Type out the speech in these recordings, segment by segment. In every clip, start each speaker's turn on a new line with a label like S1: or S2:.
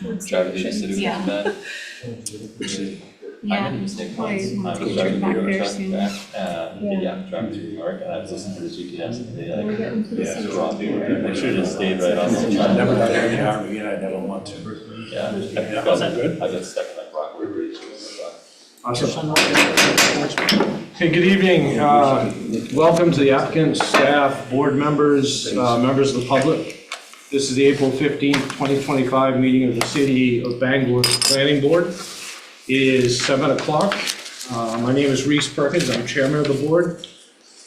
S1: Driving through the city with
S2: Yeah.
S1: that. I
S2: Yeah.
S1: made a mistake
S2: Why
S1: once.
S2: you
S1: I
S2: want
S1: was
S2: to
S1: driving
S2: back
S1: through
S2: there
S1: a truck
S2: soon.
S1: back,
S2: Yeah.
S1: driving through New York, and I was listening to the GPS and they
S2: We're
S1: like,
S2: getting to the city.
S1: dropped me. I should have just stayed right on the
S3: I've
S1: track.
S3: never done it in Army yet, I never want to.
S1: Yeah.
S3: Yeah, was that good?
S1: I got stuck in like Rockwood Bridge.
S3: Awesome.
S4: Hey, good evening. Welcome to the applicant, staff, board members, members of the public. This is the April 15th, 2025 meeting of the City of Bangor Planning Board. It is 7 o'clock. My name is Reese Perkins. I'm chairman of the board.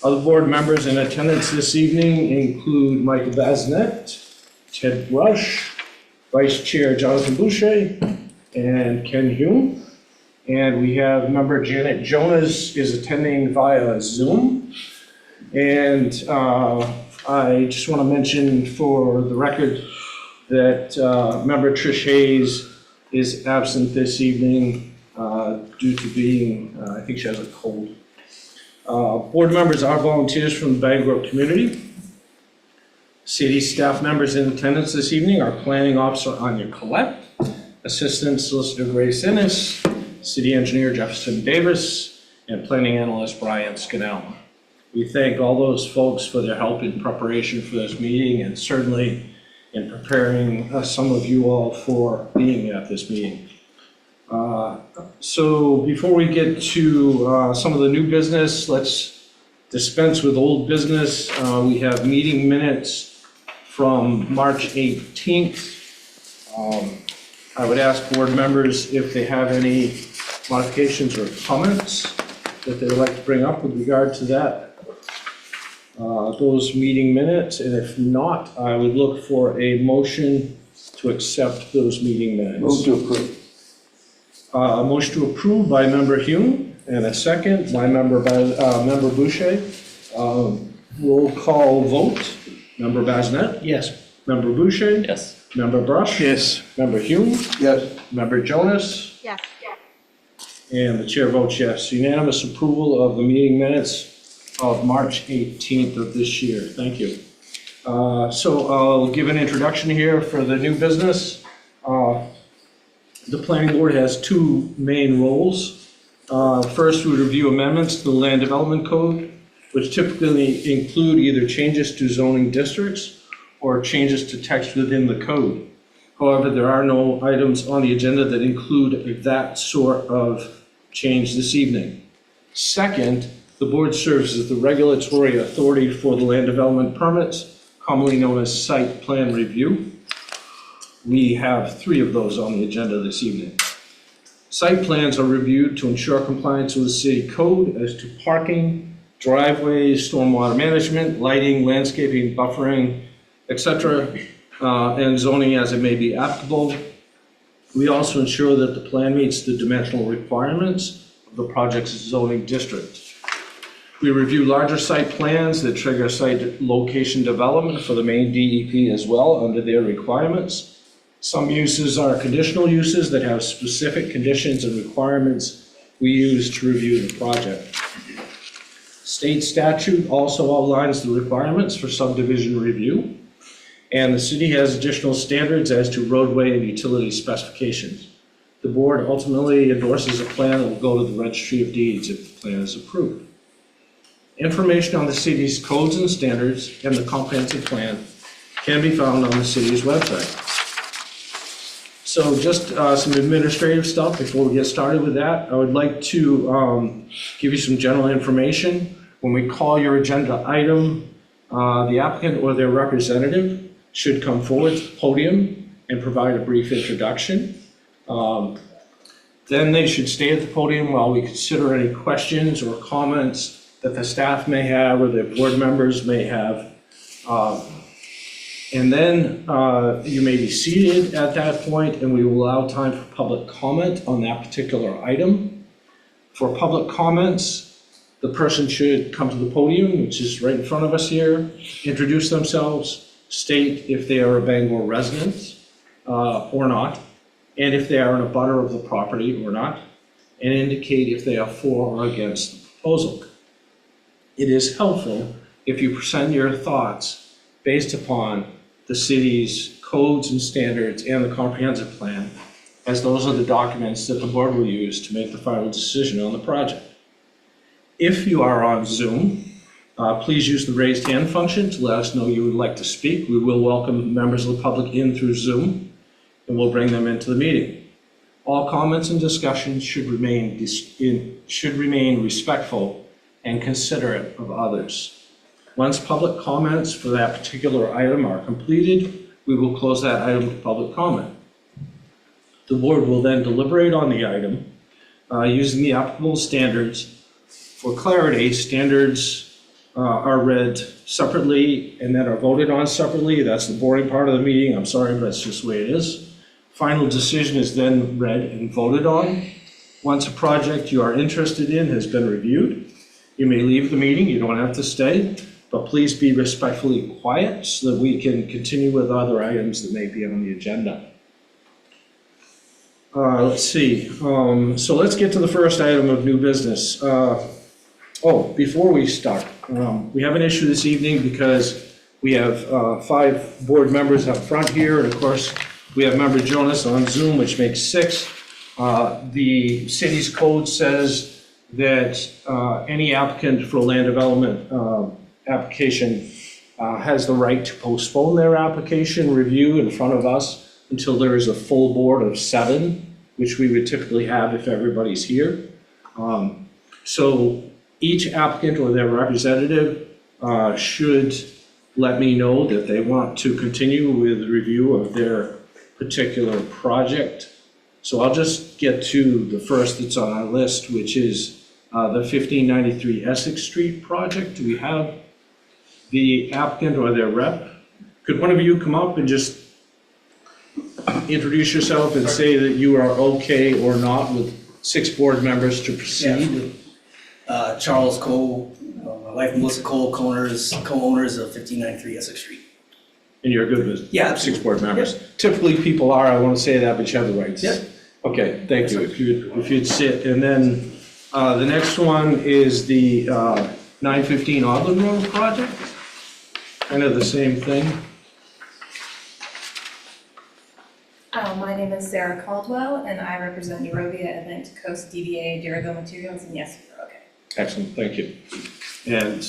S4: Other board members in attendance this evening include Michael Bazinet, Ted Rush, Vice Chair Jonathan Boucher, and Ken Hume. And we have member Janet Jonas is attending via Zoom. And I just want to mention for the record that member Trish Hayes is absent this evening due to being, I think she has a cold. Board members are volunteers from the Bangor community. City staff members in attendance this evening are Planning Officer Anya Collette, Assistant Solicitor Grace Innes, City Engineer Jefferson Davis, and Planning Analyst Brian Scannell. We thank all those folks for their help in preparation for this meeting and certainly in preparing some of you all for being at this meeting. So before we get to some of the new business, let's dispense with old business. We have meeting minutes from March 18th. I would ask board members if they have any modifications or comments that they would like to bring up with regard to that. Those meeting minutes, and if not, I would look for a motion to accept those meeting minutes.
S3: Move to approve.
S4: A motion to approve by member Hume, and a second by member Boucher. Roll call vote. Member Bazinet?
S3: Yes.
S4: Member Boucher?
S1: Yes.
S4: Member Brush?
S3: Yes.
S4: Member Hume?
S3: Yes.
S4: Member Jonas?
S2: Yes.
S4: And the chair votes yes. Unanimous approval of the meeting minutes of March 18th of this year. Thank you. So I'll give an introduction here for the new business. The planning board has two main roles. First, we review amendments to the land development code, which typically include either changes to zoning districts or changes to text within the code. However, there are no items on the agenda that include that sort of change this evening. Second, the board serves as the regulatory authority for the land development permits, commonly known as site plan review. We have 3 of those on the agenda this evening. Site plans are reviewed to ensure compliance with the city code as to parking, driveways, stormwater management, lighting, landscaping, buffering, etc., and zoning as it may be applicable. We also ensure that the plan meets the dimensional requirements of the project's zoning district. We review larger site plans that trigger site location development for the main DEP as well under their requirements. Some uses are conditional uses that have specific conditions and requirements we use to review the project. State statute also outlines the requirements for subdivision review, and the city has additional standards as to roadway and utility specifications. The board ultimately endorses a plan that will go to the Registry of Deeds if the plan is approved. Information on the city's codes and standards and the comprehensive plan can be found on the city's website. So just some administrative stuff before we get started with that. I would like to give you some general information. When we call your agenda item, the applicant or their representative should come forward to the podium and provide a brief introduction. Then they should stay at the podium while we consider any questions or comments that the staff may have or the board members may have. And then you may be seated at that point, and we will allow time for public comment on that particular item. For public comments, the person should come to the podium, which is right in front of us here, introduce themselves, state if they are a Bangor resident or not, and if they are an abutter of the property or not, and indicate if they are for or against the proposal. It is helpful if you present your thoughts based upon the city's codes and standards, and the comprehensive plan, as those are the documents that the board will use to make the final decision on the project. If you are on Zoom, please use the raised hand function to let us know you would like to speak. We will welcome members of the public in through Zoom, and we'll bring them into the meeting. All comments and discussions should remain respectful and considerate of others. Once public comments for that particular item are completed, we will close that item to public comment. The board will then deliberate on the item using the applicable standards. For clarity, standards are read separately and then are voted on separately. That's the boring part of the meeting. I'm sorry, but that's just the way it is. Final decision is then read and voted on. Once a project you are interested in has been reviewed, you may leave the meeting. You don't have to stay, but please be respectfully quiet so that we can continue with other items that may be on the agenda. Let's see. So let's get to the first item of new business. Before we start, we have an issue this evening because we have 5 board members up front here, and of course, we have member Jonas on Zoom, which makes 6. The city's code says that any applicant for a land development application has the right to postpone their application review in front of us until there is a full board of 7, which we would typically have if everybody's here. So each applicant or their representative should let me know that they want to continue with the review of their particular project. So I'll just get to the first that's on our list, which is the 1593 Essex Street project. Do we have the applicant or their rep? Could one of you come up and just introduce yourself and say that you are okay or not with 6 board members to proceed?
S2: Charles Cole, my wife Melissa Cole, co-owners of 1593 Essex Street.
S4: And you're good with
S2: Yeah,
S4: 6 board members? Typically, people are, I want to say that, but you have the rights.
S2: Yeah.
S4: Okay, thank you. If you'd sit. And then the next one is the 915 Audlin Road project. Kind of the same thing.
S5: My name is Sarah Caldwell, and I represent Eurovia Atlantic Coast DBA Dirigo Materials, and yes, we're okay.
S4: Excellent, thank you. And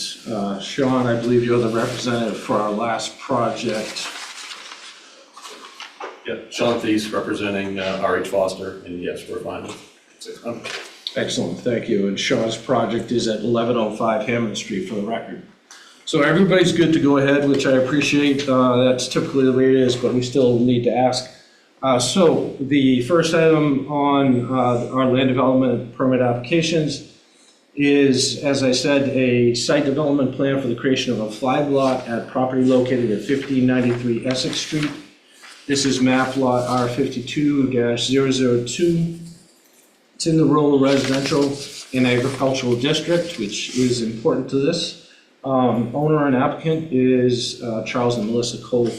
S4: Sean, I believe you're the representative for our last project.
S6: Yeah, Sean Thies representing RH Foster, and yes, we're fine with 600.
S4: Excellent, thank you. And Sean's project is at 1105 Hammond Street for the record. So everybody's good to go ahead, which I appreciate. That's typically the way it is, but we still need to ask. So the first item on our land development permit applications is, as I said, a site development plan for the creation of a flag lot at property located at 1593 Essex Street. This is map lot R52-002. It's in the rural residential and agricultural district, which is important to this. Owner and applicant is Charles and Melissa Cole.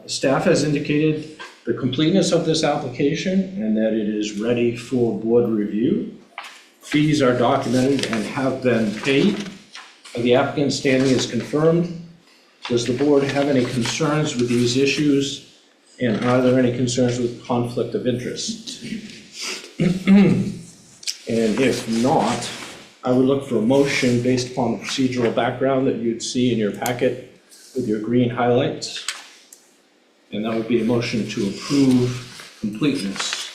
S4: Staff has indicated the completeness of this application and that it is ready for board review. Fees are documented and have been paid. The applicant's standing is confirmed. Does the board have any concerns with these issues? And are there any concerns with conflict of interest? And if not, I would look for a motion based upon the procedural background that you'd see in your packet with your green highlights. And that would be a motion to approve completeness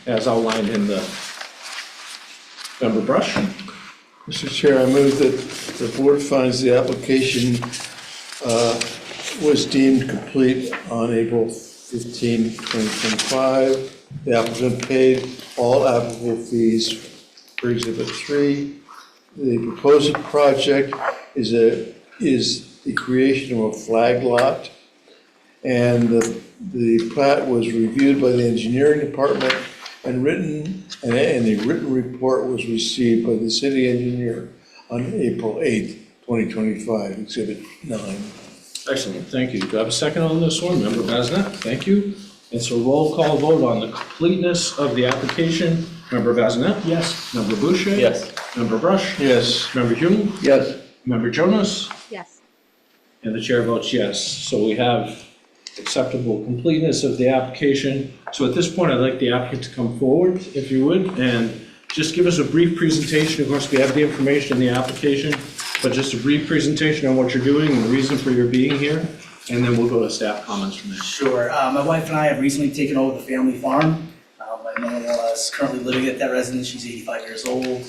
S4: as outlined in the member brush.
S7: Mr. Chair, I move that the board finds the application was deemed complete on April 15, 2025. The applicant paid all applicable fees for Exhibit 3. The proposed project is the creation of a flag lot, and the plat was reviewed by the engineering department and the written report was received by the city engineer on April 8th, 2025, Exhibit 9.
S4: Excellent, thank you. Do I have a second on this one? Member Basnet, thank you. It's a roll call vote on the completeness of the application. Member Basnet? Yes. Member Boucher?
S1: Yes.
S4: Member Brush?
S7: Yes.
S4: Member Hume?
S7: Yes.
S4: Member Jonas?
S8: Yes.
S4: And the chair votes yes. So we have acceptable completeness of the application. So at this point, I'd like the applicant to come forward, if you would, and just give us a brief presentation. Of course, we have the information in the application, but just a brief presentation on what you're doing and the reason for your being here, and then we'll go to staff comments from there.
S2: Sure. My wife and I have recently taken over the family farm. My mother-in-law is currently living at that residence. She's 85 years old.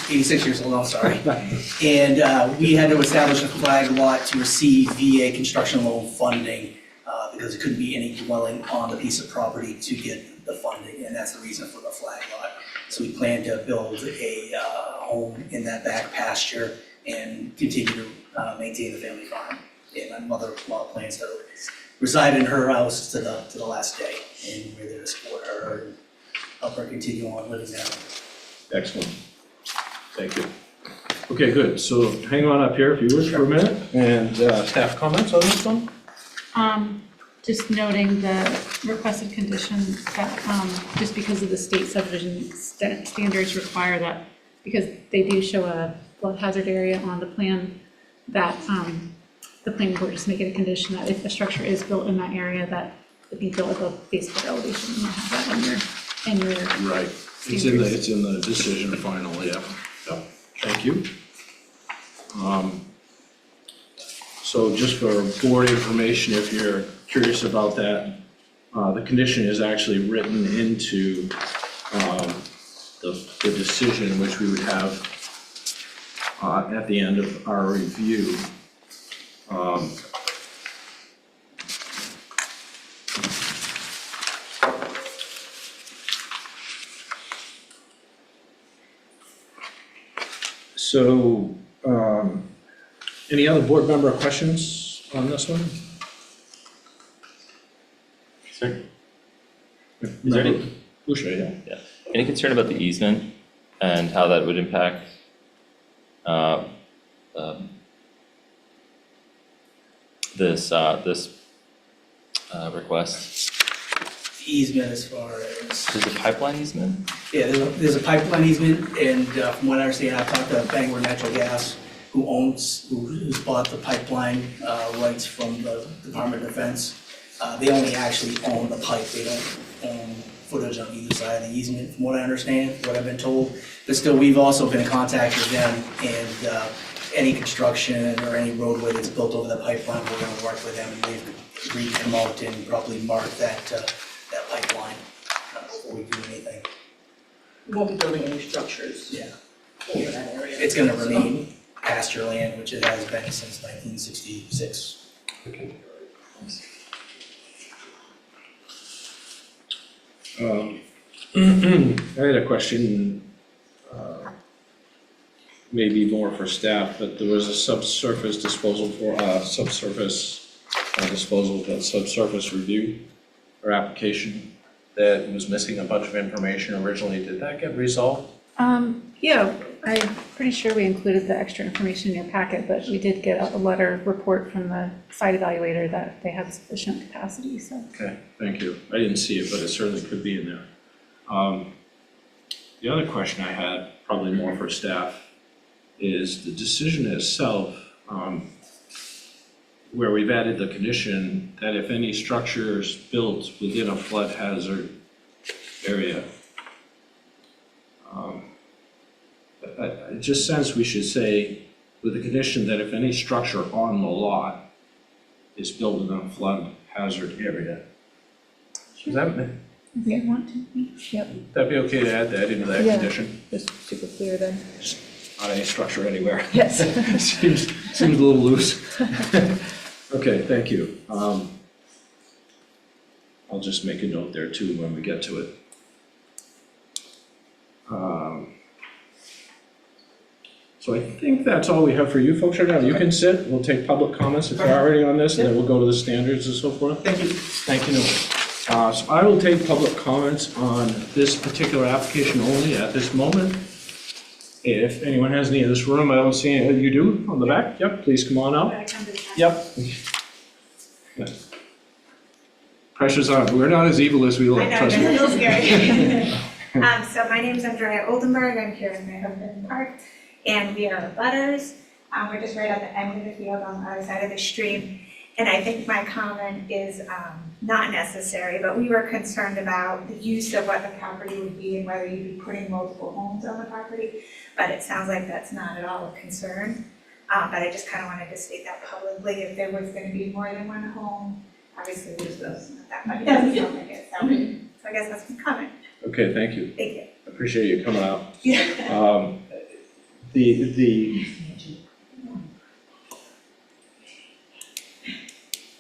S2: 86 years old, I'm sorry. And we had to establish a flag lot to receive VA construction loan funding because there couldn't be any dwelling on the piece of property to get the funding, and that's the reason for the flag lot. So we plan to build a home in that back pasture and continue to maintain the family farm. And my mother-in-law plans to reside in her house to the last day, and we're there to support her and help her continue on living there.
S4: Excellent. Thank you. Okay, good. So hang on up here if you wish for a minute, and staff comments on this one?
S8: Just noting the requested condition that, just because of the state subdivision standards require that, because they do show a flood hazard area on the plan, that, the planning board just make it a condition that if a structure is built in that area, that it be built above base flood elevation, and you have that in your.
S4: Right. It's in the decision finally, yeah. Yep. Thank you. So just for board information, if you're curious about that, the condition is actually written into the decision, which we would have at the end of our review. So, any other board member questions on this one?
S1: Sir, is there any,
S4: Boucher, yeah.
S1: any concern about the easement and how that would impact this request?
S2: Easement as far as,
S1: There's a pipeline easement?
S2: yeah, there's a pipeline easement, and from what I understand, I've talked to Bangor Natural Gas, who's bought the pipeline rights from the Department of Defense. They only actually own the pipe, they don't own footage on either side of the easement, from what I understand, what I've been told. But still, we've also been in contact with them, and any construction or any roadway that's built over the pipeline, we're gonna work with them, and they've agreed to come out and properly mark that pipeline before we do anything.
S9: We won't be building any structures
S2: Yeah,
S9: over that area.
S2: it's gonna remain pasture land, which it has been since 1966.
S4: I had a question, maybe more for staff, but there was a subsurface disposal review or application that was missing a bunch of information originally. Did that get resolved?
S8: Yeah, I'm pretty sure we included the extra information in your packet, but we did get a letter report from the site evaluator that they have sufficient capacity, so.
S4: Okay, thank you. I didn't see it, but it certainly could be in there. The other question I had, probably more for staff, is the decision itself, where we've added the condition that if any structure is built within a flood hazard area, I just sense we should say, with the condition that if any structure on the lot is built in a flood hazard area. Does that,
S8: If you want to, yep,
S4: that'd be okay to add that into that
S8: Yeah.
S4: condition?
S8: just super clear then.
S4: Not any structure anywhere.
S8: Yes.
S4: Seems a little loose. Okay, thank you. I'll just make a note there too when we get to it. So I think that's all we have for you folks right now. You can sit, we'll take public comments if you're already on this, and then we'll go to the standards and so forth.
S2: Thank you.
S4: Thank you, Noel. So I will take public comments on this particular application only at this moment. If anyone has any in this room, I don't see any. You do, on the back? Yep, please come on out. Yep. Pressure's on. We're not as evil as we look,
S10: I know,
S4: trust
S10: it's a
S4: me.
S10: little scary. So my name's Andrea Oldenburg, I'm here with my husband Mark, and we are butters. We're just right at the end of the field on the other side of the stream. And I think my comment is not necessary, but we were concerned about the use of what the property would be and whether you'd be putting multiple homes on the property. But it sounds like that's not at all a concern. But I just kind of wanted to state that publicly. If there was going to be more than one home, obviously there's those, not that, but it doesn't sound like it. So I guess that's my comment.
S4: Okay, thank you.
S10: Thank you.
S4: Appreciate you coming out.
S10: Yeah.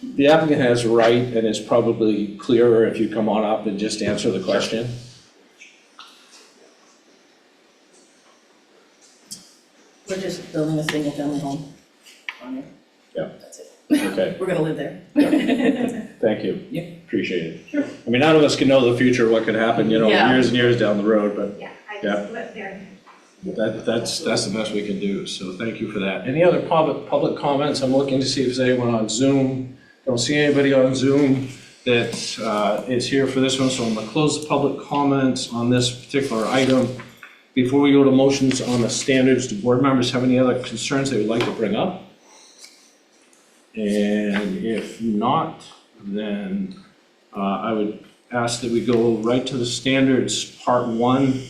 S4: The applicant has a right, and it's probably clearer if you come on up and just answer the question.
S9: We're just building a single family home on it.
S4: Yeah.
S9: That's it.
S4: Okay,
S9: We're gonna live there.
S4: thank you.
S9: Yeah.
S4: Appreciate it. Sure. I mean, none of us can know the future, what could happen,
S9: Yeah.
S4: years and years down the road, but
S10: Yeah, I
S4: Yeah.
S10: just lived there.
S4: that's the best we can do, so thank you for that. Any other public comments? I'm looking to see if there's anyone on Zoom. Don't see anybody on Zoom that is here for this one, so I'm gonna close the public comments on this particular item. Before we go to motions on the standards, do board members have any other concerns they would like to bring up? And if not, then I would ask that we go right to the standards, part one.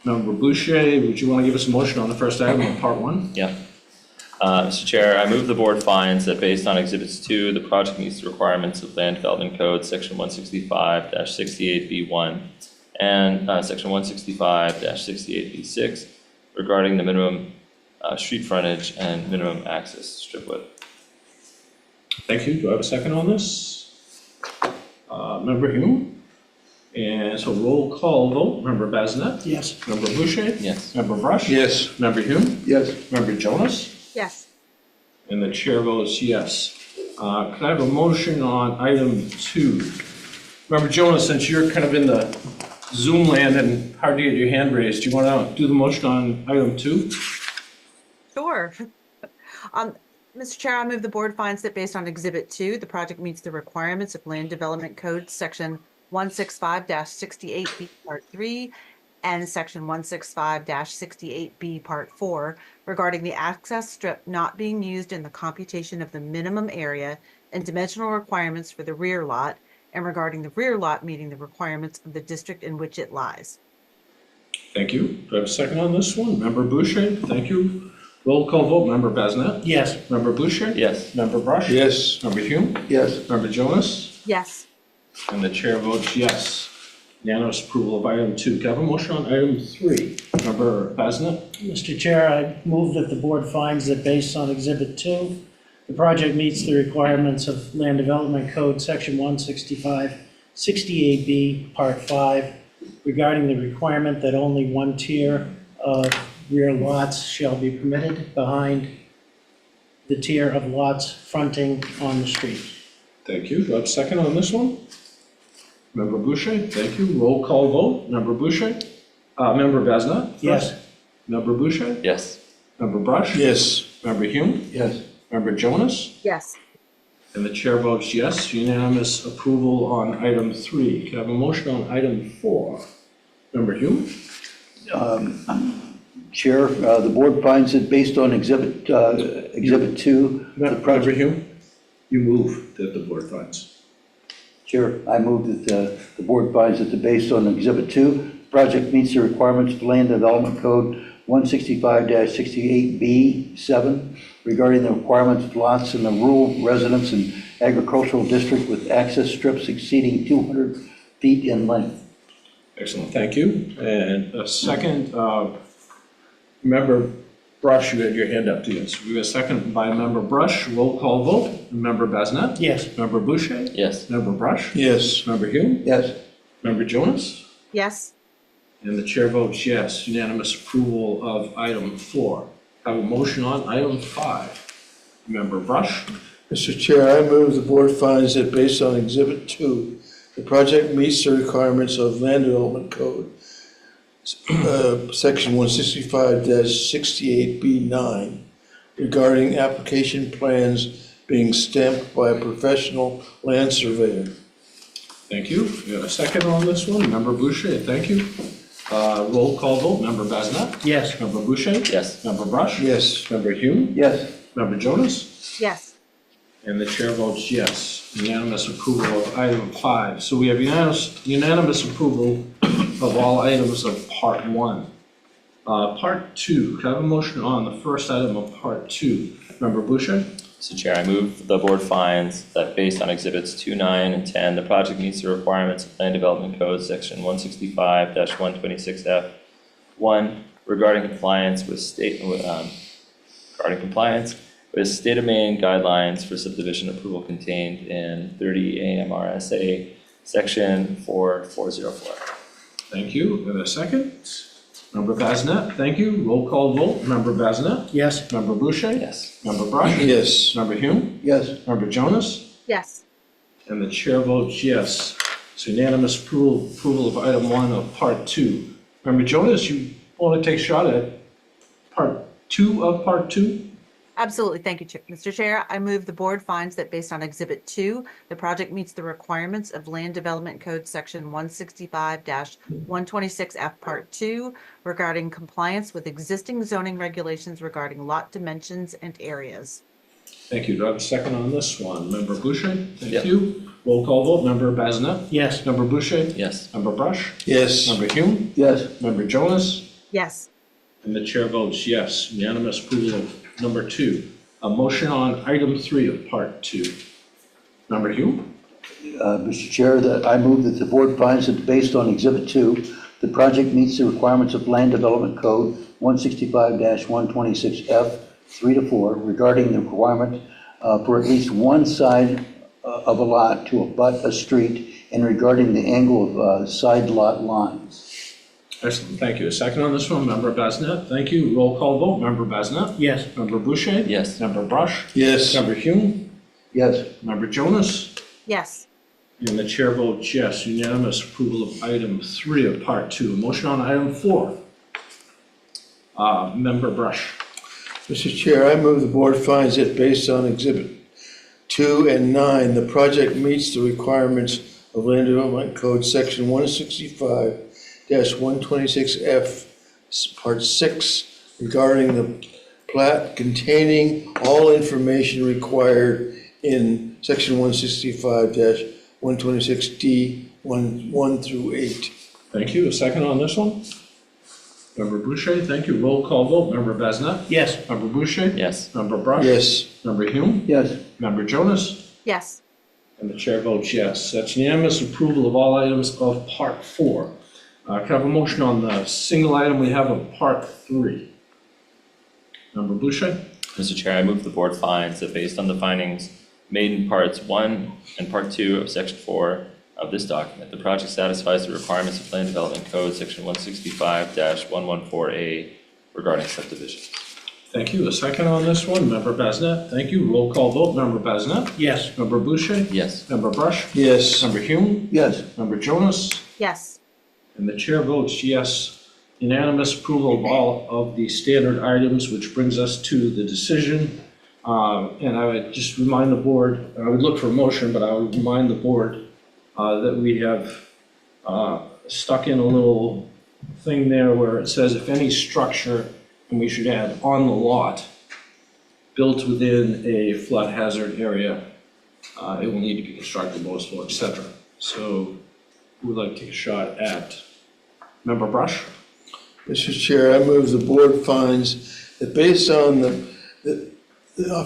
S4: Member Boucher, would you want to give us a motion on the first item on part one?
S1: Yeah. Mr. Chair, I move the board finds that based on exhibits 2, the project meets the requirements of Land Development Code, section 165-68B1 and section 165-68B6 regarding the minimum street frontage and minimum access strip width.
S4: Thank you. Do I have a second on this? Member Hume? And so roll call vote. Member Basnet?
S2: Yes.
S4: Member Boucher?
S1: Yes.
S4: Member Brush?
S7: Yes.
S4: Member Hume?
S7: Yes.
S4: Member Jonas?
S5: Yes.
S4: And the chair votes yes. Could I have a motion on item 2? Member Jonas, since you're kind of in the Zoom land and hard to get your hand raised, do you want to do the motion on item 2?
S11: Sure. Mr. Chair, I move the board finds that based on Exhibit 2, the project meets the requirements of Land Development Code, Section 165-68B Part 3 and Section 165-68B Part 4 regarding the access strip not being used in the computation of the minimum area and dimensional requirements for the rear lot, and regarding the rear lot meeting the requirements of the district in which it lies.
S4: Thank you. Do I have a second on this one? Member Boucher, thank you. Roll call vote. Member Basnet?
S2: Yes.
S4: Member Boucher?
S1: Yes.
S4: Member Brush?
S7: Yes.
S4: Member Hume?
S7: Yes.
S4: Member Jonas?
S11: Yes.
S4: And the chair votes yes. Unanimous approval of item 2. Can I have a motion on item 3? Member Basnet?
S12: Mr. Chair, I move that the board finds that based on Exhibit 2, the project meets the requirements of Land Development Code, Section 165-68B, Part 5, regarding the requirement that only one tier of rear lots shall be permitted behind the tier of lots fronting on the street.
S4: Thank you. Do I have a second on this one? Member Boucher, thank you. Roll call vote. Member Boucher? Member Basnet?
S12: Yes.
S4: Member Boucher?
S1: Yes.
S4: Member Brush?
S7: Yes.
S4: Member Hume?
S7: Yes.
S4: Member Jonas?
S11: Yes.
S4: And the chair votes yes. Unanimous approval on item 3. Can I have a motion on item 4? Member Hume?
S7: Chair, the board finds that based on Exhibit 2, the
S4: Member
S7: project.
S4: Hume? You move that the board finds.
S7: Chair, I move that the board finds that based on Exhibit 2, the project meets the requirements of Land Development Code 165-68B7 regarding the requirements of lots in the rural residence and agricultural district with access strips exceeding 200 feet in length.
S4: Excellent, thank you. And a second, Member Brush, you had your hand up to you. So we have a second by Member Brush. Roll call vote. Member Basnet?
S12: Yes.
S4: Member Boucher?
S1: Yes.
S4: Member Brush?
S7: Yes.
S4: Member Hume?
S7: Yes.
S4: Member Jonas?
S11: Yes.
S4: And the chair votes yes. Unanimous approval of item 4. I have a motion on item 5. Member Brush?
S7: Mr. Chair, I move the board finds that based on Exhibit 2, the project meets the requirements of Land Development Code, Section 165-68B9, regarding application plans being stamped by a professional land surveyor.
S4: Thank you. We have a second on this one. Member Boucher, thank you. Roll call vote. Member Basnet?
S12: Yes.
S4: Member Boucher?
S1: Yes.
S4: Member Brush?
S7: Yes.
S4: Member Hume?
S7: Yes.
S4: Member Jonas?
S11: Yes.
S4: And the chair votes yes. Unanimous approval of item 5. So we have unanimous approval of all items of part 1. Part 2, can I have a motion on the first item of part 2? Member Boucher?
S1: Mr. Chair, I move the board finds that based on exhibits 2, 9, and 10, the project meets the requirements of Land Development Code section 165-126F1 regarding compliance with state of Maine guidelines for subdivision approval contained in 30 AMRSA section 4404.
S4: Thank you. And a second? Member Basnet, thank you. Roll call vote. Member Basnet?
S12: Yes.
S4: Member Boucher?
S1: Yes.
S4: Member Brush?
S7: Yes.
S4: Member Hume?
S7: Yes.
S4: Member Jonas?
S11: Yes.
S4: And the chair votes yes. It's unanimous approval of item 1 of part 2. Member Jonas, you want to take a shot at part 2 of part 2?
S11: Absolutely. Thank you, Mr. Chair. I move the board finds that based on Exhibit 2, the project meets the requirements of Land Development Code Section 165-126F Part 2 regarding compliance with existing zoning regulations regarding lot dimensions and areas.
S4: Thank you. Do I have a second on this one? Member Boucher? Thank
S1: Yep.
S4: you. Roll call vote. Member Basnet?
S12: Yes.
S4: Member Boucher?
S1: Yes.
S4: Member Brush?
S7: Yes.
S4: Member Hume?
S7: Yes.
S4: Member Jonas?
S11: Yes.
S4: And the chair votes yes. Unanimous approval of number 2. A motion on item 3 of part 2. Member Hume?
S13: Mr. Chair, that I move that the board finds that based on Exhibit 2, the project meets the requirements of Land Development Code 165-126F 3-4 regarding the requirement for at least one side of a lot to abut a street and regarding the angle of side lot lines.
S4: Excellent. Thank you. A second on this one. Member Basnet? Thank you. Roll call vote. Member Basnet?
S12: Yes.
S4: Member Boucher?
S1: Yes.
S4: Member Brush?
S7: Yes.
S4: Member Hume?
S13: Yes.
S4: Member Jonas?
S11: Yes.
S4: And the chair votes yes. Unanimous approval of item 3 of part 2. A motion on item 4. Member Brush?
S7: Mr. Chair, I move the board finds that based on Exhibit 2 and 9, the project meets the requirements of Land Development Code Section 165-126F, Part 6, regarding the plat containing all information required in Section 165-126D 1 through 8.
S4: Thank you. A second on this one? Member Boucher, thank you. Roll call vote. Member Basnet?
S12: Yes.
S4: Member Boucher?
S1: Yes.
S4: Member Brush?
S7: Yes.
S4: Member Hume?
S13: Yes.
S4: Member Jonas?
S11: Yes.
S4: And the chair votes yes. That's unanimous approval of all items of part 4. Can I have a motion on the single item we have of part 3? Member Boucher?
S1: Mr. Chair, I move the board finds that based on the findings made in parts 1 and part 2 of section 4 of this document, the project satisfies the requirements of Land Development Code section 165-114A regarding subdivisions.
S4: Thank you. A second on this one. Member Basnet? Thank you. Roll call vote. Member Basnet?
S12: Yes.
S4: Member Boucher?
S1: Yes.
S4: Member Brush?
S7: Yes.
S4: Member Hume?
S13: Yes.
S4: Member Jonas?
S11: Yes.
S4: And the chair votes yes. Unanimous approval of all of the standard items, which brings us to the decision. And I would just remind the board, I would look for a motion, but I would remind the board that we have stuck in a little thing there where it says if any structure, and we should add on the lot, built within a flood hazard area, it will need to be constructed, most floor, et cetera. So who would like to take a shot at Member Brush?
S7: Mr. Chair, I move the board finds that based on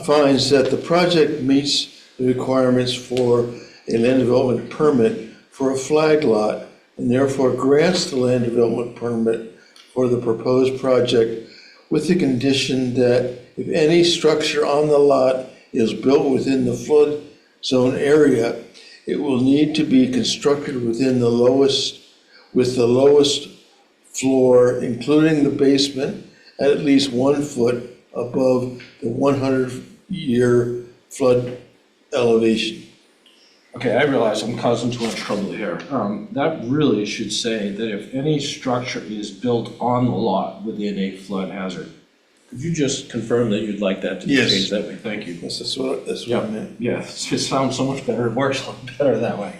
S7: finds that the project meets the requirements for a land development permit for a flag lot and therefore grants the land development permit for the proposed project with the condition that if any structure on the lot is built within the flood zone area, it will need to be constructed within the lowest floor, including the basement, at least 1 foot above the 100-year flood elevation.
S4: Okay, I realize I'm causing too much trouble here. That really should say that if any structure is built on the lot within a flood hazard. Could you just confirm that you'd like that to be
S7: Yes.
S4: changed that way? Thank you.
S7: Yes, that's what I meant.
S4: Yeah, it sounds so much better, it works a lot better that way.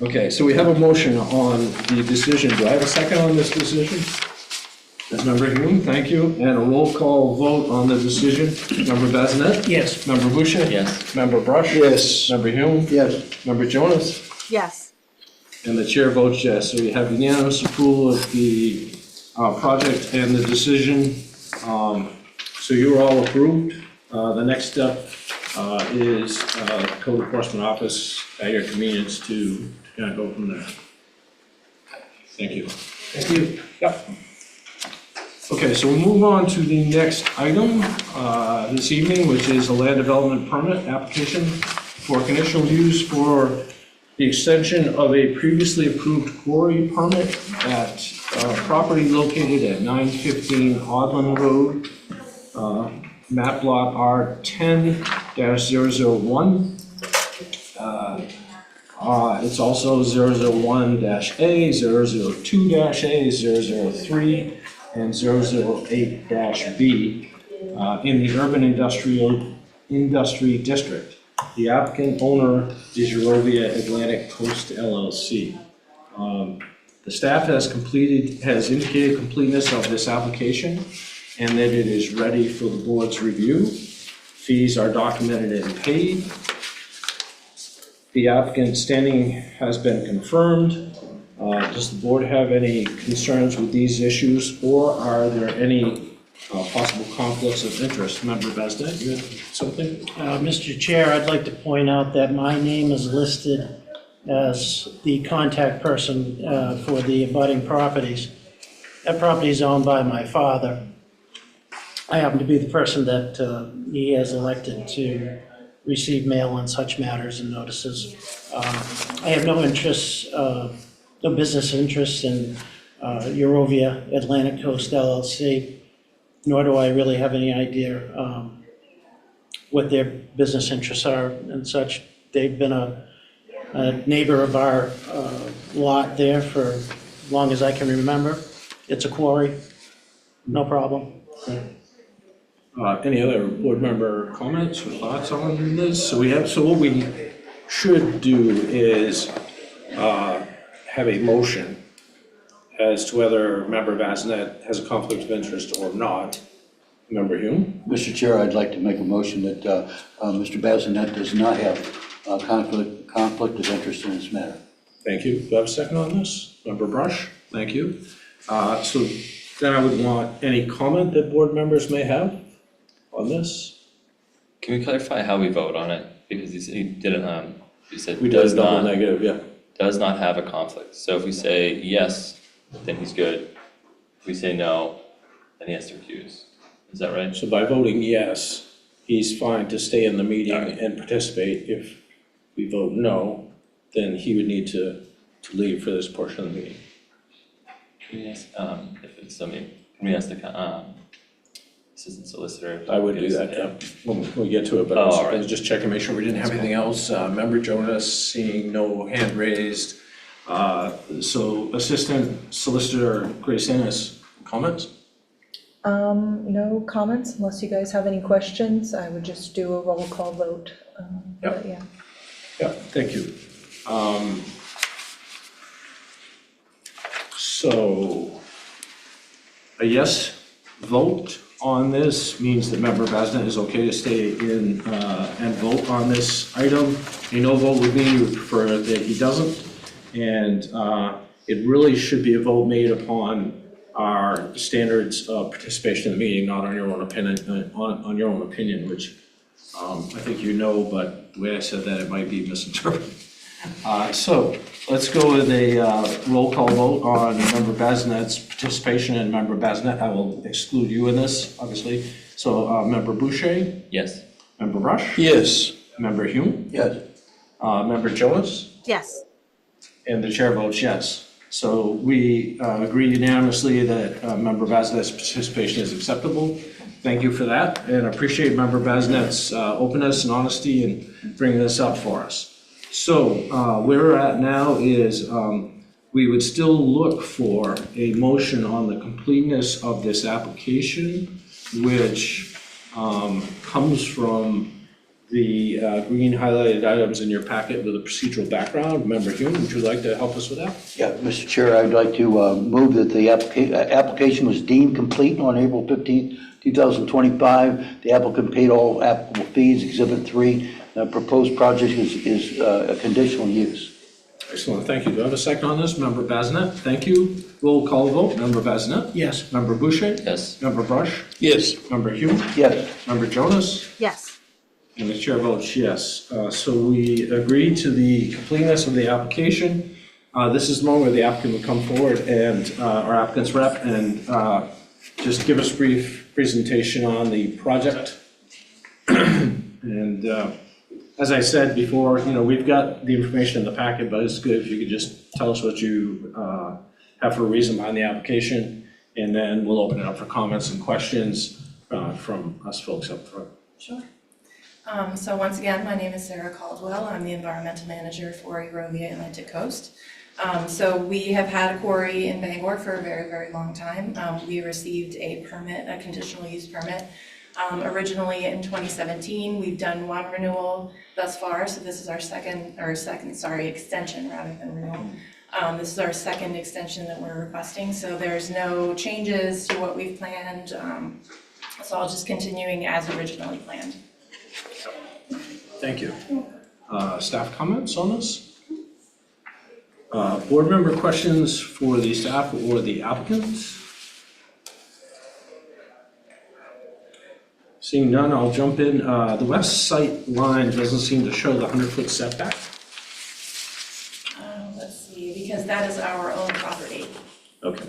S4: Okay, so we have a motion on the decision. Do I have a second on this decision? Member Hume, thank you. And a roll call vote on the decision. Member Bazinet?
S12: Yes.
S4: Member Boucher?
S1: Yes.
S4: Member Brush?
S7: Yes.
S4: Member Hume?
S13: Yes.
S4: Member Jonas?
S11: Yes.
S4: And the chair votes yes. So we have unanimous approval of the project and the decision. So you are all approved. The next step is Code Enforcement Office at your convenience to kind of go from there. Thank you.
S2: Thank you.
S4: Yep. Okay, so we'll move on to the next item this evening, which is a land development permit application for conditional use for the extension of a previously approved quarry permit at property located at 915 Odland Road, map lot R10-001. It's also 001-A, 002-A, 003, and 008-B in the Urban Industry District. The applicant owner is Eurovia Atlantic Coast LLC. The staff has indicated completeness of this application and that it is ready for the board's review. Fees are documented and paid. The applicant's standing has been confirmed. Does the board have any concerns with these issues, or are there any possible conflicts of interest? Member Bazinet, you have something?
S12: Mr. Chair, I'd like to point out that my name is listed as the contact person for the abutting properties. That property is owned by my father. I happen to be the person that he has elected to receive mail on such matters and notices. I have no interest, no business interest in Eurovia Atlantic Coast LLC, nor do I really have any idea what their business interests are and such. They've been a neighbor of our lot there for as long as I can remember. It's a quarry, no problem.
S4: Any other board member comments or thoughts on this? So what we should do is have a motion as to whether Member Bazinet has a conflict of interest or not. Member Hume?
S13: Mr. Chair, I'd like to make a motion that Mr. Bazinet does not have a conflict of interest in this matter.
S4: Thank you. Do I have a second on this? Member Brush? Thank you. So then I would want any comment that board members may have on this.
S1: Can we clarify how we vote on it? Because he didn't, he said
S4: We
S1: does
S4: did double
S1: not,
S4: negative, yeah.
S1: does not have a conflict. So if we say yes, then he's good. If we say no, then he has to recuse. Is that right?
S4: So by voting yes, he's fine to stay in the meeting and participate. If we vote no, then he would need to leave for this portion of the meeting.
S1: Can we ask, if it's something, can we ask the, assistant solicitor?
S4: I would do that, yeah, when we get to it, but
S1: Oh,
S4: I was
S1: all right.
S4: just checking, make sure we didn't have anything else. Member Jonas, seeing no hand raised. So Assistant Solicitor Grace Ennis, comments?
S9: No comments unless you guys have any questions. I would just do a roll call vote. But yeah.
S4: Yeah, thank you. So a yes vote on this means that Member Bazinet is okay to stay in and vote on this item. A no vote would mean you would prefer that he doesn't. And it really should be a vote made upon our standards of participation in the meeting, not on your own opinion, on your own opinion, which I think you know, but the way I said that, it might be misinterpreted. So let's go with a roll call vote on Member Bazinet's participation, and Member Bazinet, I will exclude you in this, obviously. So Member Boucher?
S1: Yes.
S4: Member Rush?
S7: Yes.
S4: Member Hume?
S13: Yes.
S4: Member Jones?
S11: Yes.
S4: And the chair votes yes. So we agree unanimously that Member Bazinet's participation is acceptable. Thank you for that, and appreciate Member Bazinet's openness and honesty in bringing this up for us. So where we're at now is we would still look for a motion on the completeness of this application, which comes from the green highlighted items in your packet with a procedural background. Member Hume, would you like to help us with that?
S13: Yeah, Mr. Chair, I'd like to move that the application was deemed complete on April 15th, 2025. The applicant paid all applicable fees. Exhibit 3, the proposed project is a conditional use.
S4: Excellent, thank you. Do I have a second on this? Member Bazinet, thank you. Roll call vote. Member Bazinet?
S12: Yes.
S4: Member Boucher?
S1: Yes.
S4: Member Brush?
S7: Yes.
S4: Member Hume?
S13: Yes.
S4: Member Jonas?
S11: Yes.
S4: And the chair votes yes. So we agree to the completeness of the application. This is the moment where the applicant would come forward and our applicant's rep and just give us a brief presentation on the project. And as I said before, we've got the information in the packet, but it's good if you could just tell us what you have for a reason behind the application, and then we'll open it up for comments and questions from us folks up front.
S5: Sure. So once again, my name is Sarah Caldwell. I'm the environmental manager for Eurovia Atlantic Coast. So we have had a quarry in Bangor for a very, very long time. We received a permit, a conditional use permit, originally in 2017. We've done one renewal thus far, so this is our extension rather than renewal. This is our second extension that we're requesting, so there's no changes to what we've planned. It's all just continuing as originally planned.
S4: Thank you. Staff comments on this? Board member questions for the staff or the applicant? Seeing none, I'll jump in. The west sight line doesn't seem to show the 100-foot setback.
S5: Let's see, because that is our own property.
S4: Okay.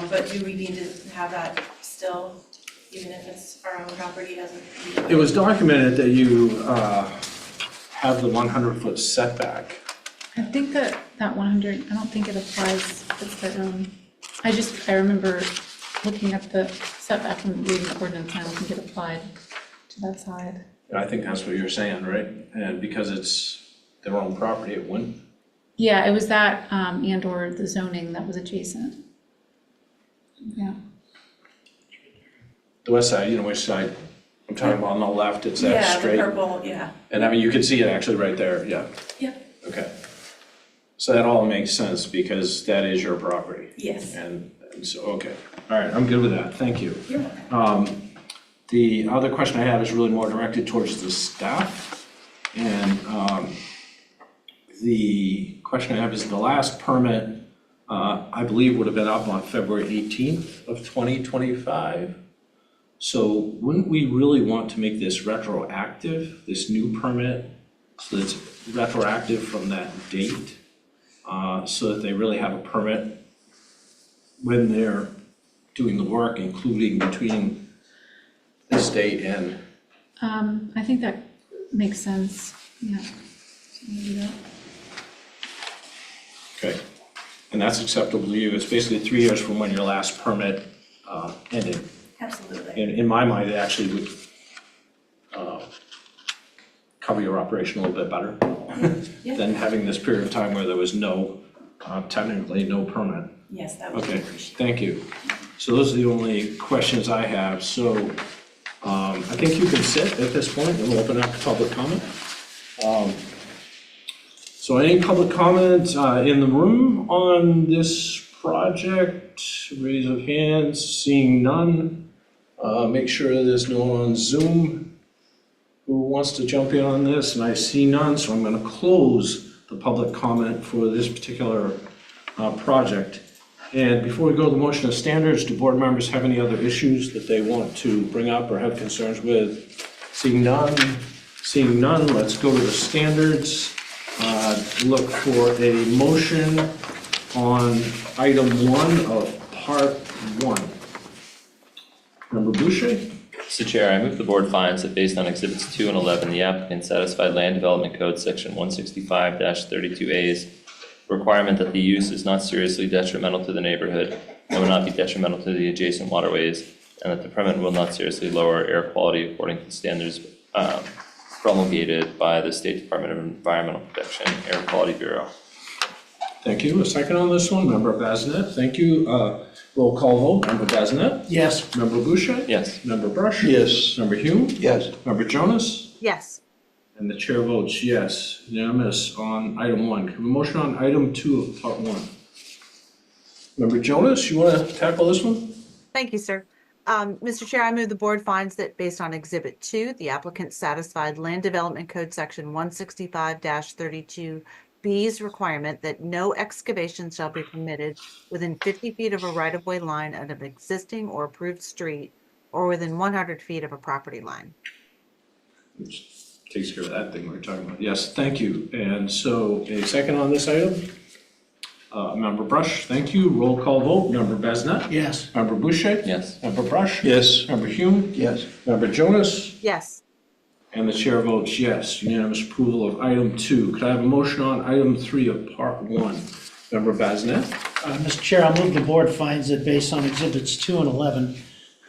S5: But do we need to have that still, even if it's our own property, doesn't?
S4: It was documented that you have the 100-foot setback.
S8: I think that 100, I don't think it applies, it's their own. I remember looking at the setback and reading the ordinance, and I don't think it applied to that side.
S4: I think that's what you're saying, right? And because it's their own property, it wouldn't?
S8: Yeah, it was that, and or the zoning that was adjacent. Yeah.
S4: The west side, which side? I'm talking about on the left, it's that straight.
S5: Yeah, the purple, yeah.
S4: And I mean, you can see it actually right there, yeah.
S5: Yep.
S4: Okay. So that all makes sense because that is your property.
S5: Yes.
S4: And so, okay. All right, I'm good with that. Thank you.
S5: You're welcome.
S4: The other question I have is really more directed towards the staff. And the question I have is the last permit, I believe, would have been up on February 18th of 2025. So wouldn't we really want to make this retroactive, this new permit, so that it's retroactive from that date? So that they really have a permit when they're doing the work, including between this date and...
S8: I think that makes sense, yeah. So we'll do that.
S4: Okay, and that's acceptable to you. It's basically 3 years from when your last permit ended.
S5: Absolutely.
S4: In my mind, it actually would cover your operation a little bit better
S5: Yeah.
S4: than having this period of time where there was technically no permit.
S5: Yes, that would be
S4: Okay,
S5: appreciated.
S4: thank you. So those are the only questions I have. So I think you can sit at this point and we'll open up to public comment. So any public comment in the room on this project? Raise of hands, seeing none. Make sure there's no one on Zoom who wants to jump in on this, and I see none, so I'm going to close the public comment for this particular project. And before we go to the motion of standards, do board members have any other issues that they want to bring up or have concerns with? Seeing none, let's go to the standards. Look for a motion on item 1 of part 1. Member Boucher?
S1: Mr. Chair, I move the board finds that based on exhibits 2 and 11, the applicant satisfied Land Development Code section 165-32A's requirement that the use is not seriously detrimental to the neighborhood and will not be detrimental to the adjacent waterways, and that the permit will not seriously lower air quality according to the standards promulgated by the State Department of Environmental Protection Air Quality Bureau.
S4: Thank you. A second on this one, Member Bazinet. Thank you. Roll call vote. Member Bazinet?
S12: Yes.
S4: Member Boucher?
S1: Yes.
S4: Member Brush?
S7: Yes.
S4: Member Hume?
S13: Yes.
S4: Member Jonas?
S11: Yes.
S4: And the chair votes yes, unanimous on item 1. Can we have a motion on item 2 of part 1? Member Jonas, you want to tackle this one?
S11: Thank you, sir. Mr. Chair, I move the board finds that based on Exhibit 2, the applicant satisfied Land Development Code Section 165-32B's requirement that no excavation shall be permitted within 50 feet of a right-of-way line of an existing or approved street or within 100 feet of a property line.
S4: Which takes care of that thing we were talking about. Yes, thank you. And so a second on this item? Member Brush, thank you. Roll call vote. Member Besnett?
S12: Yes.
S4: Member Boucher?
S1: Yes.
S4: Member Brush?
S7: Yes.
S4: Member Hume?
S13: Yes.
S4: Member Jonas?
S11: Yes.
S4: And the chair votes yes, unanimous approval of item 2. Could I have a motion on item 3 of part 1? Member Besnett?
S12: Mr. Chair, I'll move the board finds that based on Exhibits 2 and 11,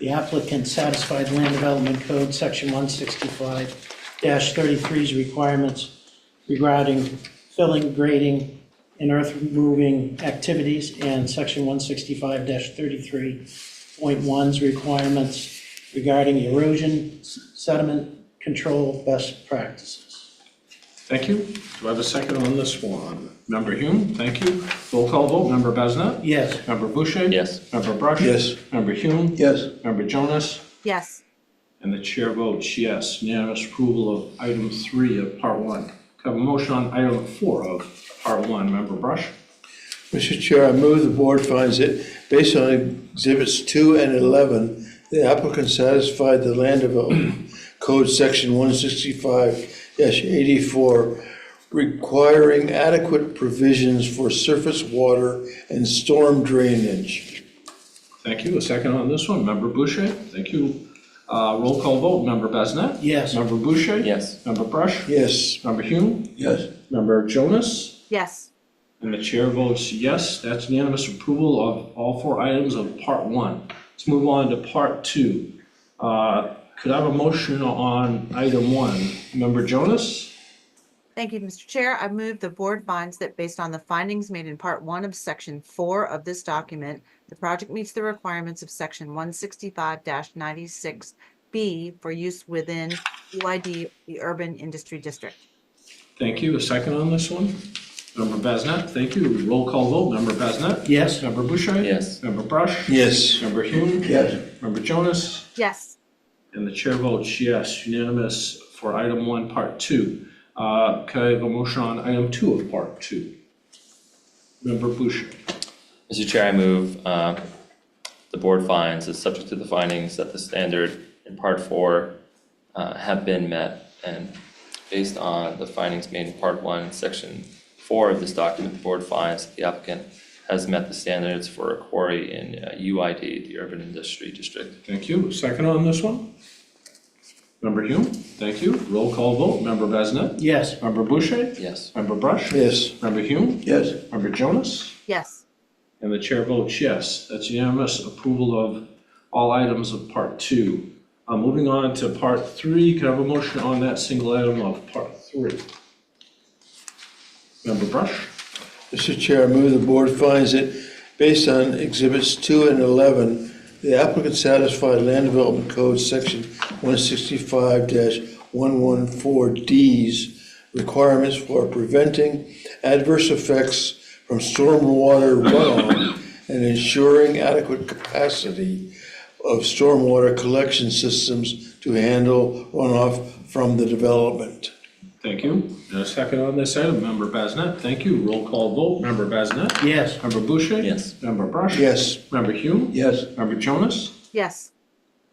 S12: the applicant satisfied Land Development Code Section 165-33's requirements regarding filling, grading, and earth removing activities, and Section 165-33.1's requirements regarding erosion, sediment control best practices.
S4: Thank you. Do I have a second on this one? Member Hume, thank you. Roll call vote. Member Besnett?
S12: Yes.
S4: Member Boucher?
S1: Yes.
S4: Member Brush?
S7: Yes.
S4: Member Hume?
S13: Yes.
S4: Member Jonas?
S11: Yes.
S4: And the chair votes yes, unanimous approval of item 3 of part 1. Could I have a motion on item 4 of part 1? Member Brush?
S7: Mr. Chair, I move the board finds that based on Exhibits 2 and 11, the applicant satisfied the Land Development Code Section 165-84 requiring adequate provisions for surface water and storm drainage.
S4: Thank you. A second on this one. Member Boucher? Thank you. Roll call vote. Member Besnett?
S12: Yes.
S4: Member Boucher?
S1: Yes.
S4: Member Brush?
S7: Yes.
S4: Member Hume?
S13: Yes.
S4: Member Jonas?
S11: Yes.
S4: And the chair votes yes. That's unanimous approval of all 4 items of part 1. Let's move on to part 2. Could I have a motion on item 1? Member Jonas?
S11: Thank you, Mr. Chair. I move the board finds that based on the findings made in Part 1 of Section 4 of this document, the project meets the requirements of Section 165-96B for use within UID, the Urban Industry District.
S4: Thank you. A second on this one? Member Besnett, thank you. Roll call vote. Member Besnett?
S12: Yes.
S4: Member Boucher?
S1: Yes.
S4: Member Brush?
S7: Yes.
S4: Member Hume?
S13: Yes.
S4: Member Jonas?
S11: Yes.
S4: And the chair votes yes, unanimous for item 1, part 2. Could I have a motion on item 2 of part 2? Member Boucher?
S1: Mr. Chair, I move the board finds that subject to the findings that the standard in part 4 have been met, and based on the findings made in part 1, section 4 of this document, the board finds that the applicant has met the standards for a quarry in UID, the Urban Industry District.
S4: Thank you. Second on this one? Member Hume? Thank you. Roll call vote. Member Besnett?
S12: Yes.
S4: Member Boucher?
S1: Yes.
S4: Member Brush?
S7: Yes.
S4: Member Hume?
S13: Yes.
S4: Member Jonas?
S11: Yes.
S4: And the chair votes yes. That's unanimous approval of all items of part 2. Moving on to part 3, can I have a motion on that single item of part 3? Member Brush?
S7: Mr. Chair, I move the board finds that based on Exhibits 2 and 11, the applicant satisfied Land Development Code Section 165-114D's requirements for preventing adverse effects from stormwater runoff and ensuring adequate capacity of stormwater collection systems to handle runoff from the development.
S4: Thank you. And a second on this item, Member Besnett. Thank you. Roll call vote. Member Besnett?
S12: Yes.
S4: Member Boucher?
S1: Yes.
S4: Member Brush?
S7: Yes.
S4: Member Hume?
S13: Yes.
S4: Member Jonas?
S11: Yes.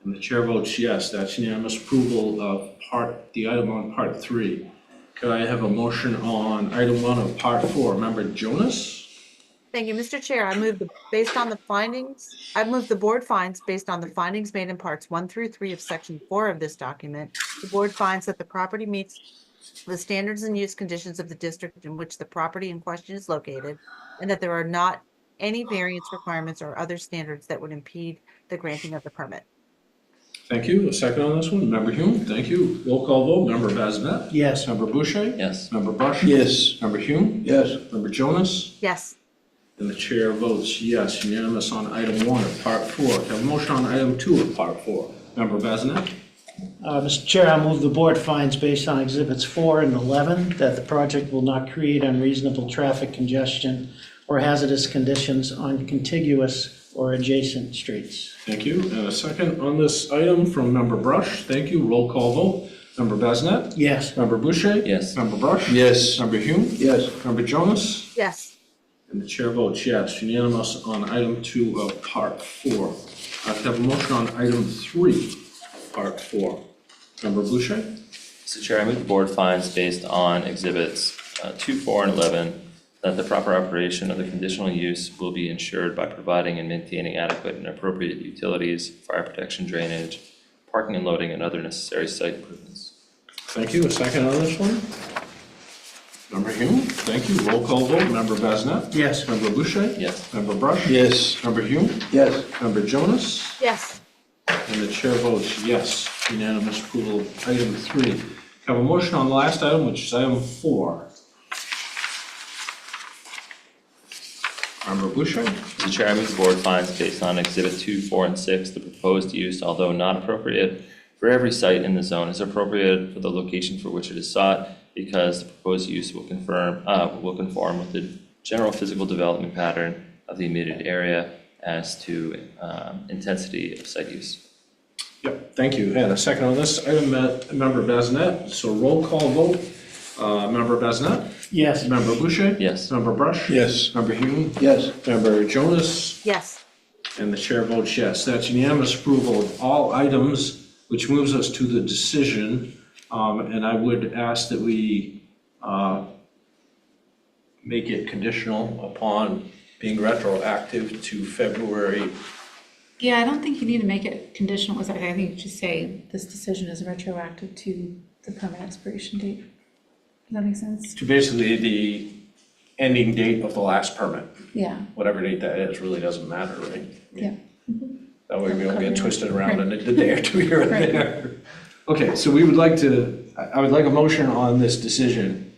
S4: And the chair votes yes. That's unanimous approval of the item on part 3. Could I have a motion on item 1 of part 4? Member Jonas?
S11: Thank you, Mr. Chair. I move the board finds based on the findings made in parts 1 through 3 of section 4 of this document. The board finds that the property meets the standards and use conditions of the district in which the property in question is located, and that there are not any variance requirements or other standards that would impede the granting of the permit.
S4: Thank you. A second on this one. Member Hume? Thank you. Roll call vote. Member Besnett?
S12: Yes.
S4: Member Boucher?
S1: Yes.
S4: Member Brush?
S7: Yes.
S4: Member Hume?
S13: Yes.
S4: Member Jonas?
S11: Yes.
S4: And the chair votes yes, unanimous on item 1 of part 4. Can I have a motion on item 2 of part 4? Member Besnett?
S12: Mr. Chair, I move the board finds based on Exhibits 4 and 11 that the project will not create unreasonable traffic congestion or hazardous conditions on contiguous or adjacent streets.
S4: Thank you. And a second on this item from Member Brush. Thank you. Roll call vote. Member Besnet?
S12: Yes.
S4: Member Boucher?
S1: Yes.
S4: Member Brush?
S7: Yes.
S4: Member Hume?
S13: Yes.
S4: Member Jonas?
S11: Yes.
S4: And the chair votes yes, unanimous on item 2 of part 4. I have a motion on item 3, part 4. Member Boucher?
S1: Mr. Chair, I move the board finds based on exhibits 2, 4, and 11 that the proper operation of the conditional use will be ensured by providing and maintaining adequate and appropriate utilities, fire protection, drainage, parking and loading, and other necessary site improvements.
S4: Thank you. A second on this one? Member Hume? Thank you. Roll call vote. Member Besnet?
S12: Yes.
S4: Member Boucher?
S1: Yes.
S4: Member Brush?
S7: Yes.
S4: Member Hume?
S13: Yes.
S4: Member Jonas?
S11: Yes.
S4: And the chair votes yes, unanimous approval of item 3. Have a motion on the last item, which is item 4. Member Boucher?
S1: Mr. Chair, I move the board finds based on exhibit 2, 4, and 6, the proposed use, although not appropriate for every site in the zone, is appropriate for the location for which it is sought, because the proposed use will conform with the general physical development pattern of the immediate area as to intensity of site use.
S4: Yep, thank you. And a second on this item, Member Besnet. So roll call vote. Member Besnet?
S12: Yes.
S4: Member Boucher?
S1: Yes.
S4: Member Brush?
S7: Yes.
S4: Member Hume?
S13: Yes.
S4: Member Jonas?
S11: Yes.
S4: And the chair votes yes. That's unanimous approval of all items, which moves us to the decision. And I would ask that we make it conditional upon being retroactive to February.
S8: Yeah, I don't think you need to make it conditional, I think you should say this decision is retroactive to the permit expiration date. Does that make sense?
S4: To basically the ending date of the last permit.
S8: Yeah,
S4: Whatever date that is, really doesn't matter, right?
S8: yeah.
S4: That way we don't get twisted around in
S8: Right.
S4: a day or two here and
S8: Right.
S4: there. Okay, so we would like to, I would like a motion on this decision,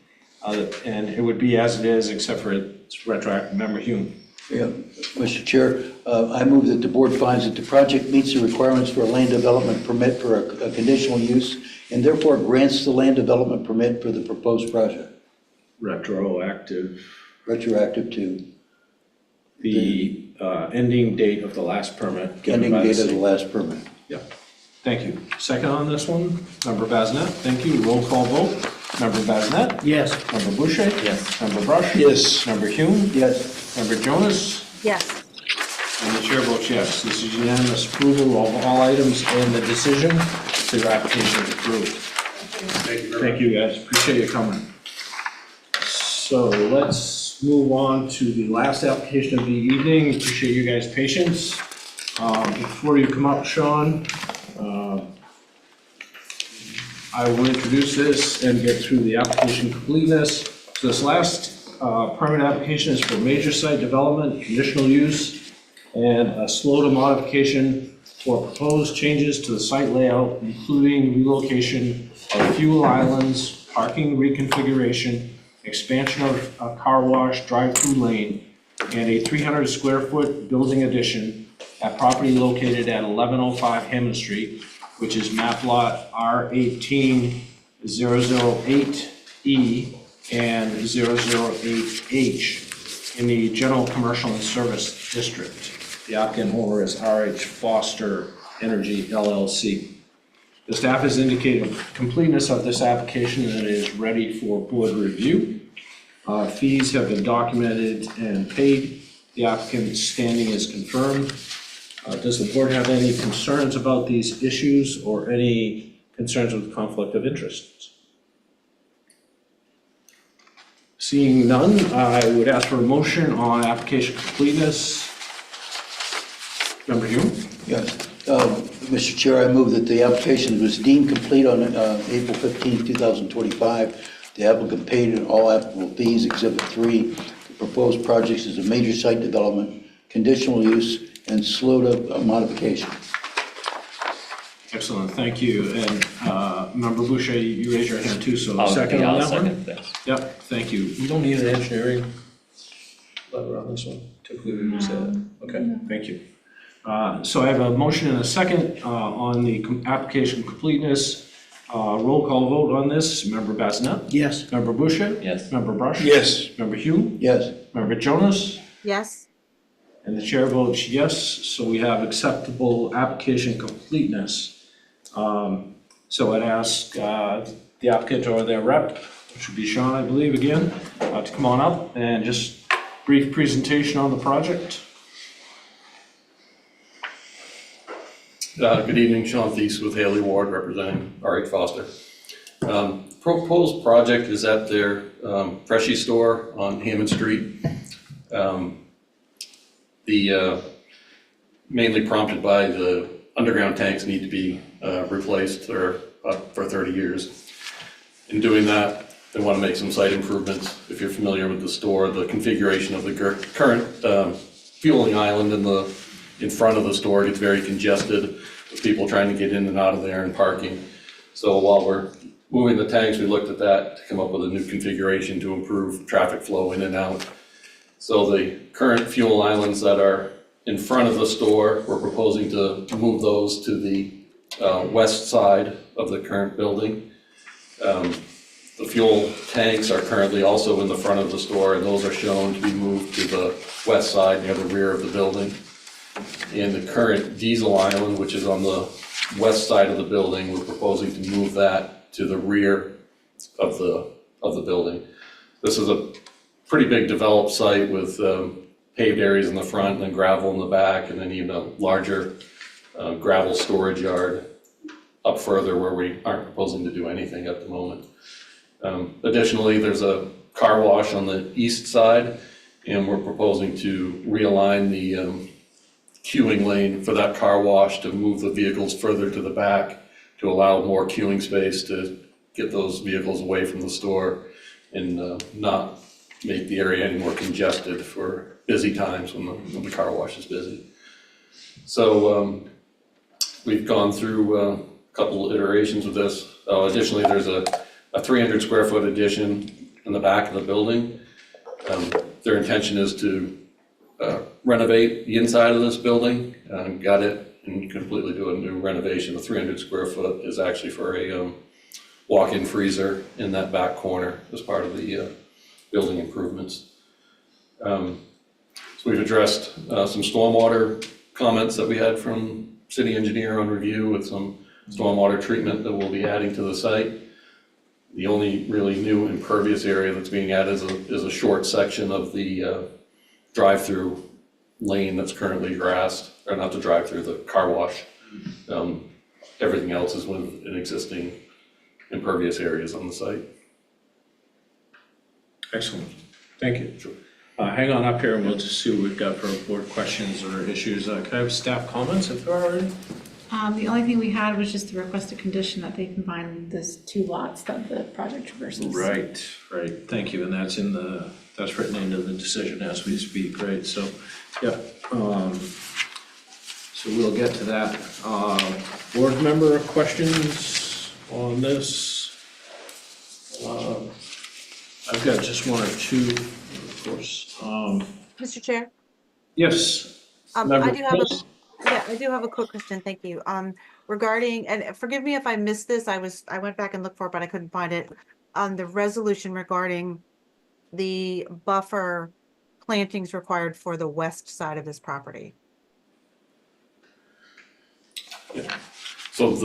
S4: and it would be as it is, except for it's retroactive. Member Hume.
S13: Yeah, Mr. Chair, I move that the board finds that the project meets the requirements for a land development permit for a conditional use and therefore grants the land development permit for the proposed project,
S4: Retroactive,
S13: retroactive to
S4: the ending date of the last permit. given
S13: ending
S4: by
S13: date of the
S4: state.
S13: last permit.
S4: Yeah, thank you. Second on this one, Member Basnet, thank you. Roll call vote. Member Basnet?
S12: Yes.
S4: Member Boucher?
S1: Yes.
S4: Member Brush?
S7: Yes.
S4: Member Hume?
S13: Yes.
S4: Member Jonas?
S11: Yes.
S4: And the chair votes yes. This is unanimous approval of all items in the decision. So your application is approved. Thank you, guys. Appreciate you coming. So let's move on to the last application of the evening. Appreciate you guys' patience. Before you come up, Sean, I will introduce this and get through the application completeness. So this last permit application is for major site development, conditional use, and a SLOTA modification for proposed changes to the site layout, including relocation of fuel islands, parking reconfiguration, expansion of a car wash drive-through lane, and a 300 square foot building addition at property located at 1105 Hammond Street, which is map lot R18008E and 008H in the General Commercial and Service District. The applicant owner is RH Foster Energy LLC. The staff has indicated completeness of this application and it is ready for board review. Fees have been documented and paid. The applicant's standing is confirmed. Does the board have any concerns about these issues or any concerns with conflict of interest? Seeing none, I would ask for a motion on application completeness. Member Hume?
S13: Yes. Mr. Chair, I move that the application was deemed complete on April 15, 2025. The applicant paid all applicable fees, Exhibit 3. The proposed project is a major site development, conditional use, and SLOTA modification.
S4: Excellent, thank you. And Member Boucher, you raised your hand too, so
S1: I'll-
S4: second
S1: yeah,
S4: on
S1: I'll
S4: that one?
S1: second, thanks.
S4: Yep, thank you. We don't need an engineering letter on this one. Typically we use that. Okay, thank you. So I have a motion and a second on the application completeness. Roll call vote on this. Member Bassinet?
S12: Yes.
S4: Member Boucher?
S1: Yes.
S4: Member Brush?
S7: Yes.
S4: Member Hume?
S13: Yes.
S4: Member Jonas?
S11: Yes,
S4: And the chair votes yes, so we have acceptable application completeness. So I'd ask the applicant or their rep, which would be Sean, I believe, again, to come on up and just brief presentation on the project.
S6: Good evening, Sean Thies with Haley Ward, representing R.H. Foster. Proposed project is at their Freshie store on Hammond Street. Mainly prompted by the underground tanks need to be replaced. They're up for 30 years. In doing that, they want to make some site improvements. If you're familiar with the store, the configuration of the current fueling island in front of the store gets very congested with people trying to get in and out of there and parking. So while we're moving the tanks, we looked at that to come up with a new configuration to improve traffic flow in and out. So the current fuel islands that are in front of the store, we're proposing to move those to the west side of the current building. The fuel tanks are currently also in the front of the store, and those are shown to be moved to the west side near the rear of the building. And the current diesel island, which is on the west side of the building, we're proposing to move that to the rear of the building. This is a pretty big developed site with paved areas in the front and then gravel in the back, and then even a larger gravel storage yard up further where we aren't proposing to do anything at the moment. Additionally, there's a car wash on the east side, and we're proposing to realign the queuing lane for that car wash to move the vehicles further to the back to allow more queuing space to get those vehicles away from the store and not make the area any more congested for busy times when the car wash is busy. So we've gone through a couple iterations of this. Additionally, there's a 300 square foot addition in the back of the building. Their intention is to renovate the inside of this building, gut it, and completely do a new renovation. The 300 square foot is actually for a walk-in freezer in that back corner as part of the building improvements. So we've addressed some stormwater comments that we had from city engineer on review with some stormwater treatment that we'll be adding to the site. The only really new impervious area that's being added is a short section of the drive-through lane that's currently grassed, or not the drive-through, the car wash. Everything else is within existing impervious areas on the site.
S4: Excellent, thank you. Hang on up here and we'll just see what we've got for board questions or issues. Can I have staff comments if there are any?
S8: The only thing we had was just the requested condition that they combine these two lots that the project traverses.
S4: Right, thank you, and that's that's written into the decision as we speak, right, so, yeah. So we'll get to that. Board member questions on this? I've got just one or two, of course.
S11: Mr. Chair?
S4: Yes.
S11: I do have a quick question, thank you. Regarding, and forgive me if I missed this, I went back and looked for it, but I couldn't find it. On the resolution regarding the buffer plantings required for the west side of this property.
S6: So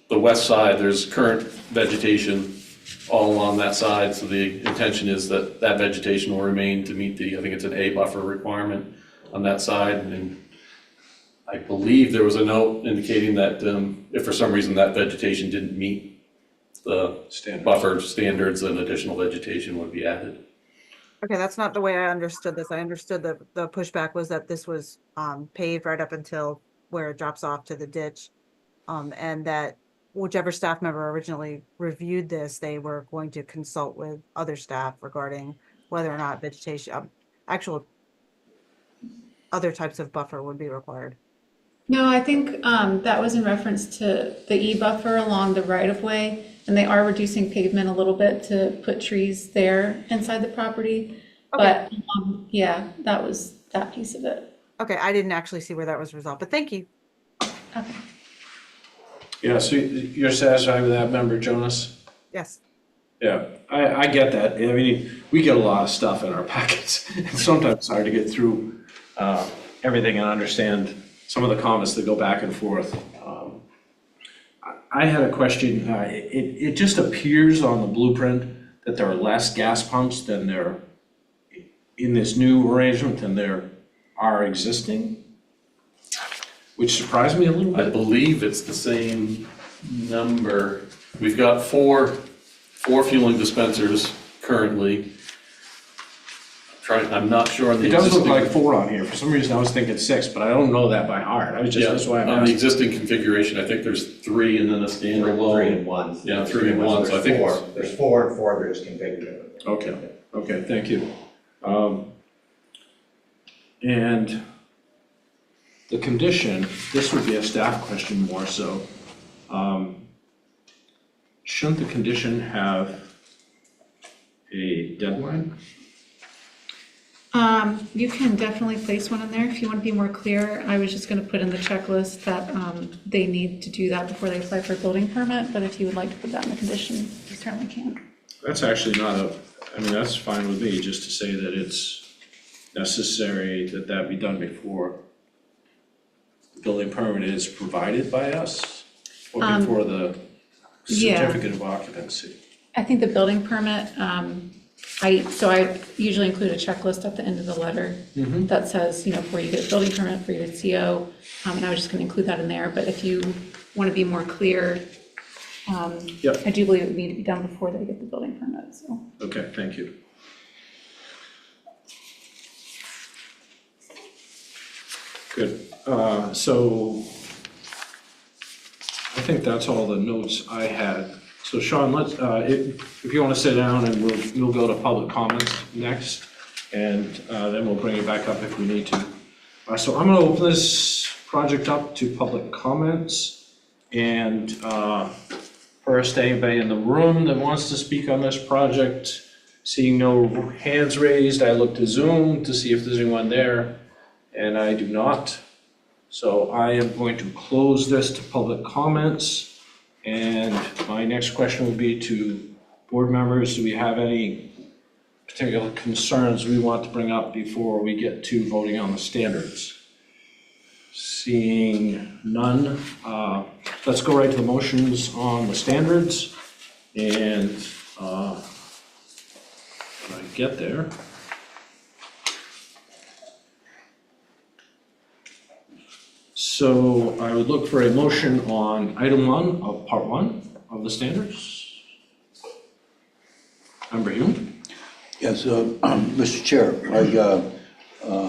S6: the west side, there's current vegetation all along that side, so the intention is that that vegetation will remain to meet the, I think it's an A buffer requirement on that side. And I believe there was a note indicating that if for some reason that vegetation didn't meet the buffer standards, then additional vegetation would be added.
S11: Okay, that's not the way I understood this. I understood that the pushback was that this was paved right up until where it drops off to the ditch. And that whichever staff member originally reviewed this, they were going to consult with other staff regarding whether or not vegetation, actual other types of buffer would be required.
S8: No, I think that was in reference to the E-buffer along the right-of-way, and they are reducing pavement a little bit to put trees there inside the property.
S11: Okay.
S8: But yeah, that was that piece of it.
S11: Okay, I didn't actually see where that was resolved, but thank you.
S8: Okay.
S4: Yeah, so you're satisfied with that, Member Jonas?
S11: Yes.
S4: Yeah, I get that. I mean, we get a lot of stuff in our packets. It's sometimes it's hard to get through everything and understand some of the comments that go back and forth. I had a question. It just appears on the blueprint that there are less gas pumps than there, in this new arrangement, than there are existing, which surprised me a little
S6: I
S4: bit.
S6: believe it's the same number. We've got four fueling dispensers currently. I'm not sure on the
S4: It does look
S6: existing.
S4: like 4 on here. For some reason, I was thinking 6, but I don't know that by heart. I was just, that's why I'm
S6: On the
S4: asking.
S6: existing configuration, I think there's 3 and then a standalone.
S3: 3 and 1.
S6: Yeah, 3 and 1, so I think
S3: There's
S6: it's-
S3: 4. There's 4 and 4 that is configured.
S4: Okay, thank you. And the condition, this would be a staff question more so. Shouldn't the condition have a deadline?
S8: You can definitely place one in there if you want to be more clear. I was just gonna put in the checklist that, they need to do that before they apply for a building permit, but if you would like to put that in the condition, you certainly can.
S4: That's actually not I mean, that's fine with me, just to say that it's necessary that that be done before the building permit is provided by us, or before the
S8: yeah.
S4: certificate of occupancy.
S8: I think the building permit, I usually include a checklist at the end of the letter that says, before you get a building permit, for your CO, and I was just gonna include that in there, but if you wanna be more clear,
S4: Yep.
S8: I do believe it would need to be done before they get the building permit, so.
S4: Okay, thank you. Good, so I think that's all the notes I had. So Sean, let's, if you want to sit down and we'll go to public comments next, and then we'll bring it back up if we need to. So I'm going to open this project up to public comments, and first, anybody in the room that wants to speak on this project? Seeing no hands raised, I look to Zoom to see if there's anyone there, and I do not. So I am going to close this to public comments, and my next question will be to board members. Do we have any particular concerns we want to bring up before we get to voting on the standards? Seeing none, let's go right to the motions on the standards, and when I get there. So I would look for a motion on item 1 of part 1 of the standards. Member Hume?
S13: Yes, Mr. Chair, I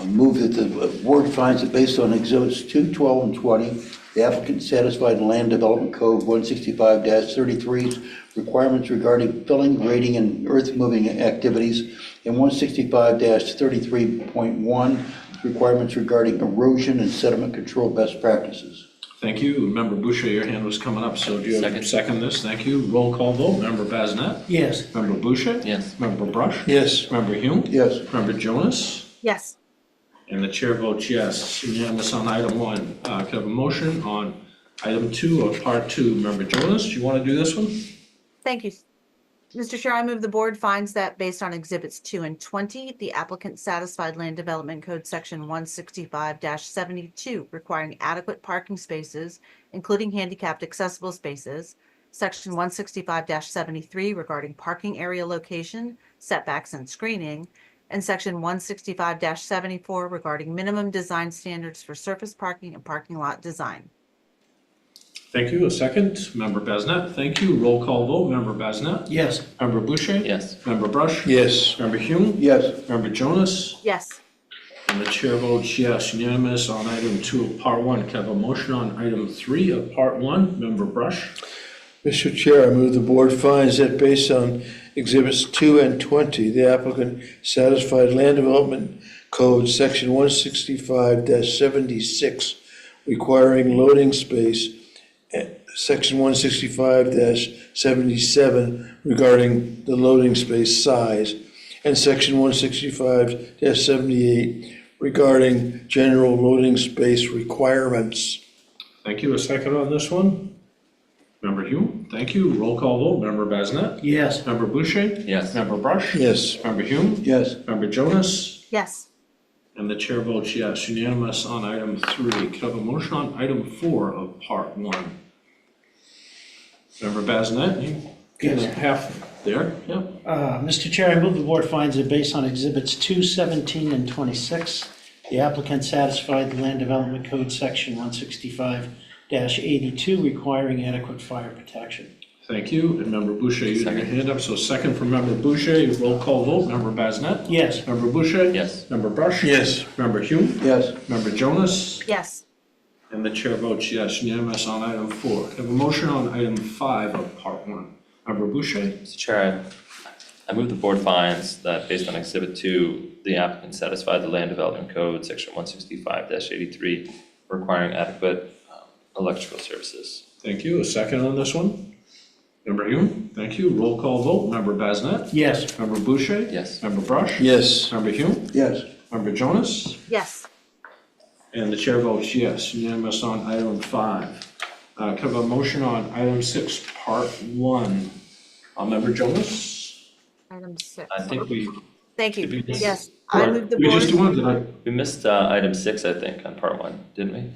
S13: move that the board finds that based on exhibits 2, 12, and 20, the applicant satisfied Land Development Code 165-33's requirements regarding filling, grading, and earth moving activities, and 165-33.1 requirements regarding erosion and sediment control best practices.
S4: Thank you. Member Boucher, your hand was coming up, so do you second this? Thank you. Roll call vote. Member Basnet?
S12: Yes.
S4: Member Boucher?
S1: Yes.
S4: Member Brush?
S7: Yes.
S4: Member Hume?
S13: Yes.
S4: Member Jonas?
S11: Yes.
S4: And the chair votes yes. Unanimous on item 1. Can I have a motion on item 2 of part 2? Member Jonas, you want to do this one?
S11: Thank you. Mr. Chair, I move the board finds that based on exhibits 2 and 20, the applicant satisfied Land Development Code section 165-72 requiring adequate parking spaces, including handicapped accessible spaces, section 165-73 regarding parking area location, setbacks, and screening, and section 165-74 regarding minimum design standards for surface parking and parking lot design.
S4: Thank you. A second. Member Basnet, thank you. Roll call vote. Member Basnet?
S12: Yes.
S4: Member Boucher?
S1: Yes.
S4: Member Brush?
S7: Yes.
S4: Member Hume?
S13: Yes.
S4: Member Jonas?
S11: Yes.
S4: And the chair votes yes. Unanimous on item 2 of part 1. Can I have a motion on item 3 of part 1? Member Brush?
S7: Mr. Chair, I move the board finds that based on exhibits 2 and 20, the applicant satisfied Land Development Code section 165-76 requiring loading space, section 165-77 regarding the loading space size, and section 165-78 regarding general loading space requirements.
S4: Thank you. A second on this one? Member Hume, thank you. Roll call vote. Member Basnet?
S12: Yes.
S4: Member Boucher?
S1: Yes.
S4: Member Brush?
S7: Yes.
S4: Member Hume?
S13: Yes.
S4: Member Jonas?
S11: Yes.
S4: And the chair votes yes, unanimous on item 3. Could I have a motion on item 4 of part 1? Member Basnet, you get
S12: Yes.
S4: half there, yep.
S12: Mr. Chair, I move the board finds that based on Exhibits 2, 17, and 26, the applicant satisfied the Land Development Code Section 165-82 requiring adequate fire protection.
S4: Thank you, and Member Boucher, you have your
S1: Second.
S4: hand up, so second from Member Boucher, roll call vote, Member Basnet?
S12: Yes.
S4: Member Boucher?
S1: Yes.
S4: Member Brush?
S7: Yes.
S4: Member Hume?
S13: Yes.
S4: Member Jonas?
S11: Yes.
S4: And the chair votes yes, unanimous on item 4. Could I have a motion on item 5 of part 1? Member Boucher?
S1: Mr. Chair, I move the board finds that based on Exhibit 2, the applicant satisfied the Land Development Code, Section 165-83, requiring adequate electrical services.
S4: Thank you. A second on this one? Member Hume? Thank you. Roll call vote. Member Basnet?
S12: Yes.
S4: Member Boucher?
S1: Yes.
S4: Member Brush?
S7: Yes.
S4: Member Hume?
S13: Yes.
S4: Member Jonas?
S11: Yes.
S4: And the chair votes yes, unanimous on item 5. Could I have a motion on item 6, part 1? Member Jonas?
S11: Item 6.
S1: I think we
S11: Thank you.
S1: Did we miss-
S11: Yes. I move the
S4: We just do
S11: board.
S4: one, did I?
S1: missed item 6, I think, on part 1, didn't we?
S4: Yes,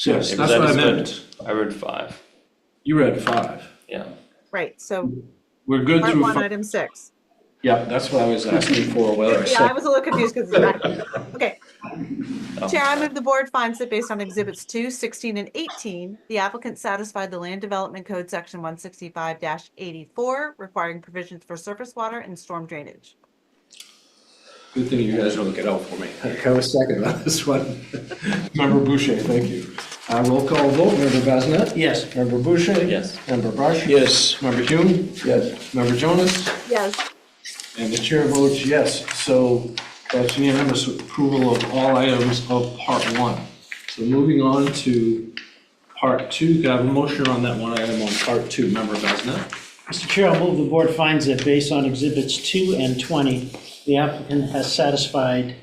S1: Yeah,
S4: that's
S1: 'cause
S4: what I
S1: just
S4: meant.
S1: I read 5,
S4: You read 5.
S1: yeah.
S11: Right, so
S4: We're good
S11: part
S4: through
S11: 1,
S4: 5.
S11: item 6.
S4: Yeah, that's what I was asking for, whether I
S11: Yeah, I
S4: said.
S11: was a little confused because, okay. Chair, I move the board finds that based on Exhibits 2, 16, and 18, the applicant satisfied the Land Development Code Section 165-84, requiring provisions for surface water and storm drainage.
S4: Good thing you guys don't look it out for me. I was second on this one. Member Boucher, thank you. Roll call vote, Member Basnet?
S12: Yes.
S4: Member Boucher?
S1: Yes.
S4: Member Brush?
S7: Yes.
S4: Member Hume?
S13: Yes.
S4: Member Jonas?
S11: Yes.
S4: And the chair votes yes. So that's unanimous approval of all items of part 1. So moving on to part 2, could I have a motion on that one item on part 2? Member Basnet?
S12: Mr. Chair, I move the board finds that based on Exhibits 2 and 20, the applicant has satisfied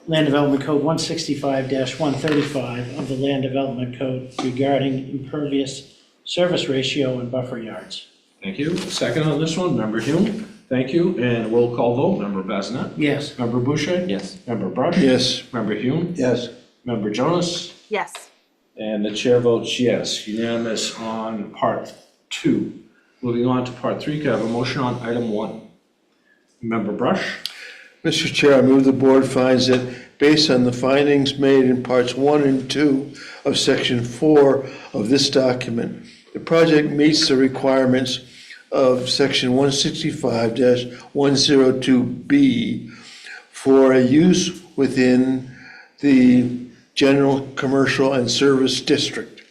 S12: Land Development Code 165-135 of the Land Development Code regarding impervious service ratio and buffer yards.
S4: Thank you. Second on this one, Member Hume? Thank you. And roll call vote, Member Basnet?
S12: Yes.
S4: Member Boucher?
S1: Yes.
S4: Member Brush?
S7: Yes.
S4: Member Hume?
S13: Yes.
S4: Member Jonas?
S11: Yes.
S4: And the chair votes yes, unanimous on part 2. Moving on to part 3, could I have a motion on item 1? Member Brush?
S7: Mr. Chair, I move the board finds that based on the findings made in parts 1 and 2 of section 4 of this document, the project meets the requirements of section 165-102B for a use within the general commercial and service district.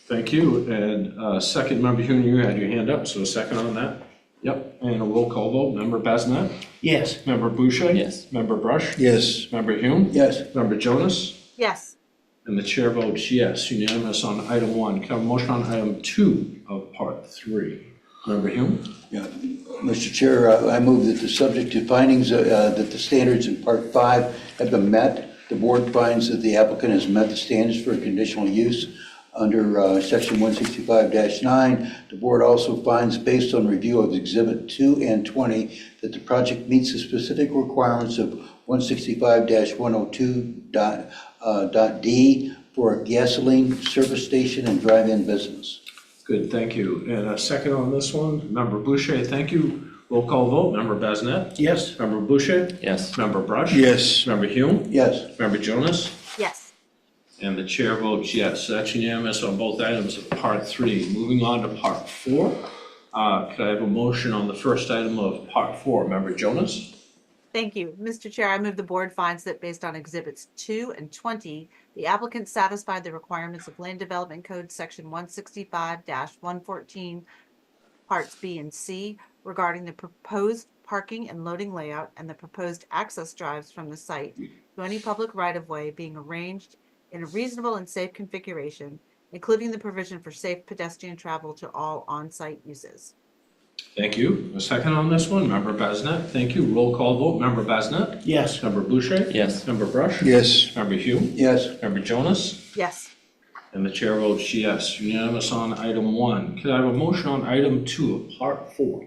S4: Thank you. And second, Member Hume, you had your hand up, so a second on that? Yep. And a roll call vote, Member Basnet?
S12: Yes.
S4: Member Boucher?
S1: Yes.
S4: Member Brush?
S7: Yes.
S4: Member Hume?
S13: Yes.
S4: Member Jonas?
S11: Yes.
S4: And the chair votes yes, unanimous on item 1. Can I have a motion on item 2 of part 3? Member Hume?
S13: Yeah. Mr. Chair, I move that the subject to findings that the standards in Part 5 have been met. The board finds that the applicant has met the standards for conditional use under Section 165-9. The board also finds, based on review of Exhibit 2 and 20, that the project meets the specific requirements of 165-102.d for a gasoline service station and drive-in business.
S4: Good, thank you. And a second on this one, Member Boucher, thank you. Roll call vote, Member Basnet?
S12: Yes.
S4: Member Boucher?
S1: Yes.
S4: Member Brush?
S7: Yes.
S4: Member Hume?
S13: Yes.
S4: Member Jonas?
S11: Yes.
S4: And the chair votes yes. That's unanimous on both items of part 3. Moving on to part 4. Could I have a motion on the first item of part 4? Member Jonas?
S11: Thank you. Mr. Chair, I move the board finds that based on Exhibits 2 and 20, the applicant satisfied the requirements of Land Development Code Section 165-114, Parts B and C, regarding the proposed parking and loading layout and the proposed access drives from the site to any public right-of-way being arranged in a reasonable and safe configuration, including the provision for safe pedestrian travel to all on-site uses.
S4: Thank you. A second on this one, Member Basnet. Thank you. Roll call vote, Member Basnet?
S12: Yes.
S4: Member Boucher?
S1: Yes.
S4: Member Brush?
S7: Yes.
S4: Member Hume?
S13: Yes.
S4: Member Jonas?
S11: Yes.
S4: And the chair votes yes, unanimous on item 1. Could I have a motion on item 2 of part 4?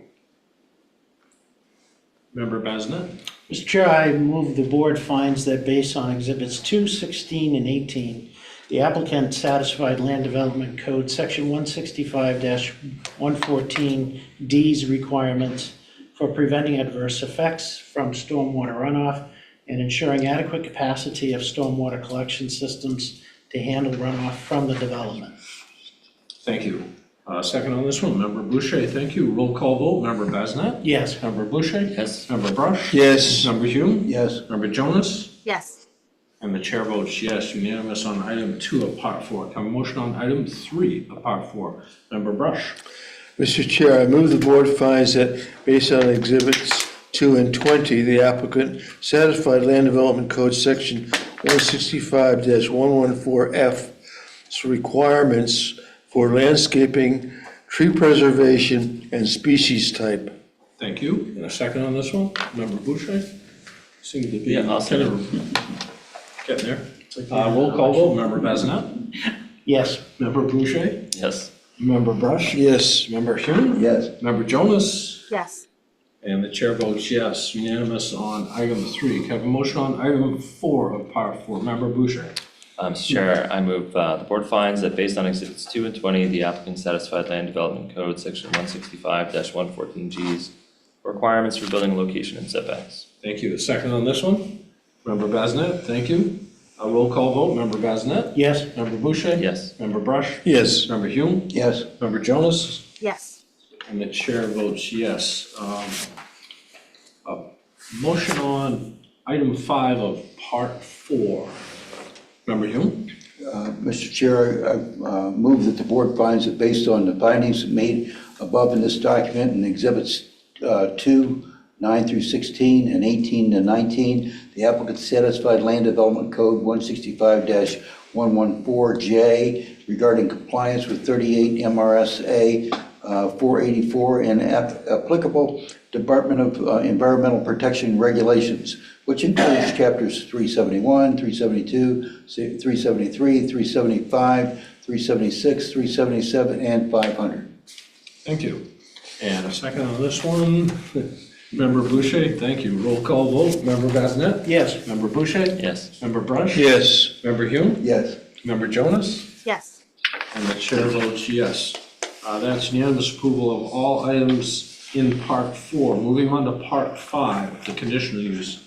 S4: Member Basnet?
S12: Mr. Chair, I move the board finds that based on Exhibits 2, 16, and 18, the applicant satisfied Land Development Code Section 165-114D's requirements for preventing adverse effects from stormwater runoff and ensuring adequate capacity of stormwater collection systems to handle runoff from the development.
S4: Thank you. Second on this one, Member Boucher, thank you. Roll call vote, Member Basnet?
S12: Yes.
S4: Member Boucher?
S1: Yes.
S4: Member Brush?
S7: Yes.
S4: Member Hume?
S13: Yes.
S4: Member Jonas?
S11: Yes.
S4: And the chair votes yes, unanimous on item 2 of part 4. Can I have a motion on item 3 of part 4? Member Brush?
S7: Mr. Chair, I move the board finds that based on Exhibits 2 and 20, the applicant satisfied Land Development Code Section 165-114F's requirements for landscaping, tree preservation, and species type.
S4: Thank you. And a second on this one? Member Boucher? Seem to be
S1: Yeah, I'll
S4: kind of getting there. Roll call vote, Member Basnet?
S12: Yes.
S4: Member Boucher?
S1: Yes.
S4: Member Brush?
S7: Yes.
S4: Member Hume?
S13: Yes.
S4: Member Jonas?
S11: Yes.
S4: And the chair votes yes, unanimous on item 3. Can I have a motion on item 4 of part 4? Member Boucher?
S1: Mr. Chair, I move the board finds that based on Exhibits 2 and 20, the applicant satisfied Land Development Code Section 165-114G's requirements for building location and setbacks.
S4: Thank you. A second on this one? Member Basnet, thank you. A roll call vote, Member Basnet?
S12: Yes.
S4: Member Boucher?
S1: Yes.
S4: Member Brush?
S7: Yes.
S4: Member Hume?
S13: Yes.
S4: Member Jonas?
S11: Yes.
S4: And the chair votes yes. A motion on item 5 of part 4. Member Hume?
S13: Mr. Chair, I move that the board finds that based on the findings made above in this document in Exhibits 2, 9 through 16, and 18 to 19, the applicant satisfied Land Development Code 165-114J regarding compliance with 38 MRSA 484 and applicable Department of Environmental Protection regulations, which includes chapters 371, 372, 373, 375, 376, 377, and 500.
S4: Thank you. And a second on this one. Member Boucher, thank you. Roll call vote. Member Basnet?
S12: Yes.
S4: Member Boucher?
S1: Yes.
S4: Member Brush?
S7: Yes.
S4: Member Hume?
S13: Yes.
S4: Member Jonas?
S11: Yes.
S4: And the chair votes yes. That's unanimous approval of all items in part 4. Moving on to part 5, the conditional use.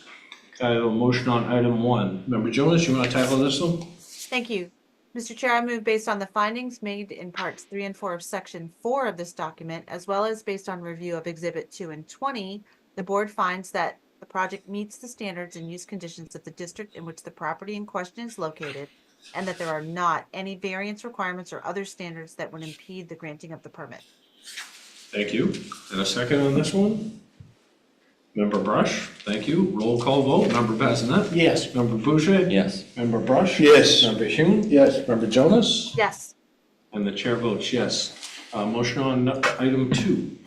S4: I have a motion on item 1. Member Jonas, you want to tackle this one?
S11: Thank you. Mr. Chair, I move based on the findings made in parts 3 and 4 of section 4 of this document, as well as based on review of Exhibit 2 and 20, the board finds that the project meets the standards and use conditions of the district in which the property in question is located, and that there are not any variance requirements or other standards that would impede the granting of the permit.
S4: Thank you. And a second on this one? Member Brush, thank you. Roll call vote. Member Basnet?
S12: Yes.
S4: Member Boucher?
S1: Yes.
S4: Member Brush?
S7: Yes.
S4: Member Hume?
S13: Yes.
S4: Member Jonas?
S11: Yes.
S4: And the chair votes yes. Motion on item 2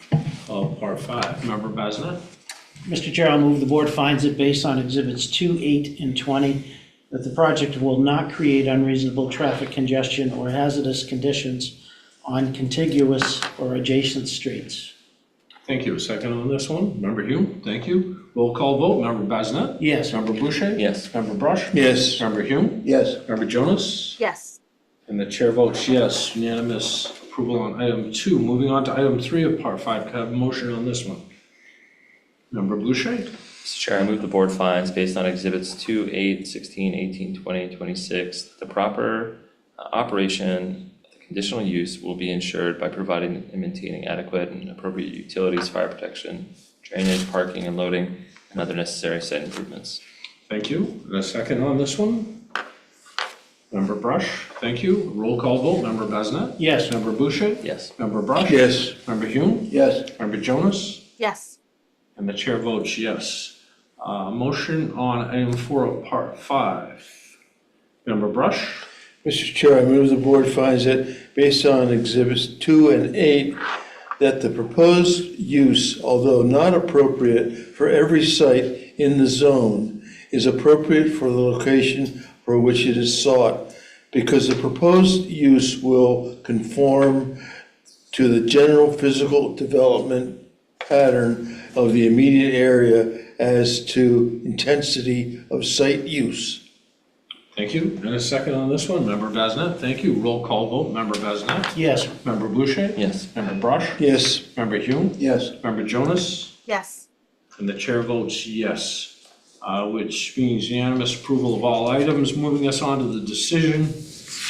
S4: of part 5. Member Basnet?
S12: Mr. Chair, I'll move the board finds that based on Exhibits 2, 8, and 20, that the project will not create unreasonable traffic congestion or hazardous conditions on contiguous or adjacent streets.
S4: Thank you. A second on this one. Member Hume, thank you. Roll call vote. Member Basnet?
S12: Yes.
S4: Member Boucher?
S1: Yes.
S4: Member Brush?
S7: Yes.
S4: Member Hume?
S13: Yes.
S4: Member Jonas?
S11: Yes.
S4: And the chair votes yes. Unanimous approval on item 2. Moving on to item 3 of part 5. Can I have a motion on this one? Member Boucher?
S1: Mr. Chair, I move the board finds based on Exhibits 2, 8, 16, 18, 20, 26, the proper operation of the conditional use will be ensured by providing and maintaining adequate and appropriate utilities, fire protection, drainage, parking, and loading, and other necessary site improvements.
S4: Thank you. And a second on this one? Member Brush, thank you. Roll call vote. Member Basnet?
S12: Yes.
S4: Member Boucher?
S1: Yes.
S4: Member Brush?
S7: Yes.
S4: Member Hume?
S13: Yes.
S4: Member Jonas?
S11: Yes.
S4: And the chair votes yes. Motion on item 4 of part 5. Member Brush?
S7: Mr. Chair, I move the board finds that based on Exhibits 2 and 8, that the proposed use, although not appropriate for every site in the zone, is appropriate for the location for which it is sought, because the proposed use will conform to the general physical development pattern of the immediate area as to intensity of site use.
S4: Thank you. And a second on this one, Member Besnett. Thank you. Roll call vote, Member Besnett.
S12: Yes.
S4: Member Boucher.
S1: Yes.
S4: Member Brush.
S7: Yes.
S4: Member Hume.
S13: Yes.
S4: Member Jonas.
S11: Yes.
S4: And the chair votes yes, which means unanimous approval of all items. Moving us on to the decision.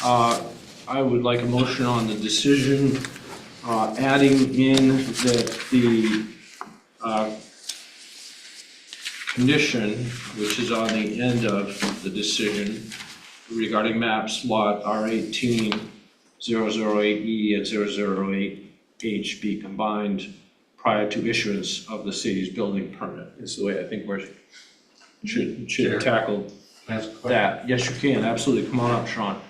S4: I would like a motion on the decision, adding in that the condition, which is on the end of the decision regarding maps lot R18, 008E and 008H be combined prior to issuance of the city's building permit, is the way I think we should tackle that. Yes, you can, absolutely. Come on up, Sean.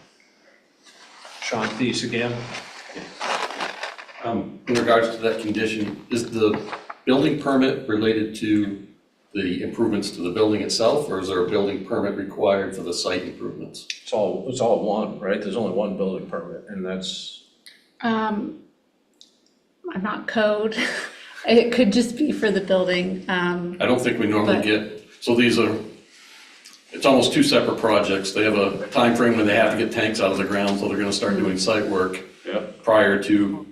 S4: Sean Thies again.
S6: In regards to that condition, is the building permit related to the improvements to the building itself, or is there a building permit required for the site improvements?
S4: It's all one, right? There's only one building permit, and that's,
S8: I'm not code. It could just be for the building.
S6: I don't think we normally
S8: But-
S6: get, so these are, it's almost two separate projects. They have a time frame when they have to get tanks out of the ground, so they're gonna start doing site work prior to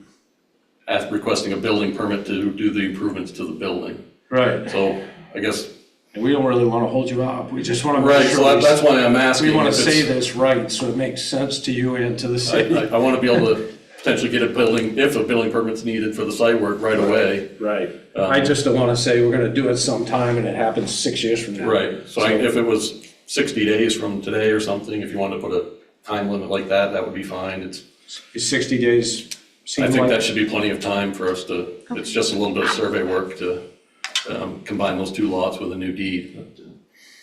S6: requesting a building permit to do the improvements to the building.
S4: right.
S6: So I guess,
S4: And we don't really want to hold you up. We just want to
S6: right,
S4: make
S6: so
S4: sure
S6: that's why I'm asking.
S4: we want to
S6: if it's-
S4: say this right, so it makes sense to you and to the city.
S6: I want to be able to potentially get a building, if a building permit's needed for the site work right away.
S4: Right. I just don't want to say we're going to do it sometime and it happens 6 years from now.
S6: Right, so if it was 60 days from today or something, if you wanted to put a time limit like that, that would be fine.
S4: Is 60 days seem
S6: I think
S4: like-
S6: that should be plenty of time for us to, it's just a little bit of survey work to combine those two lots with a new deed.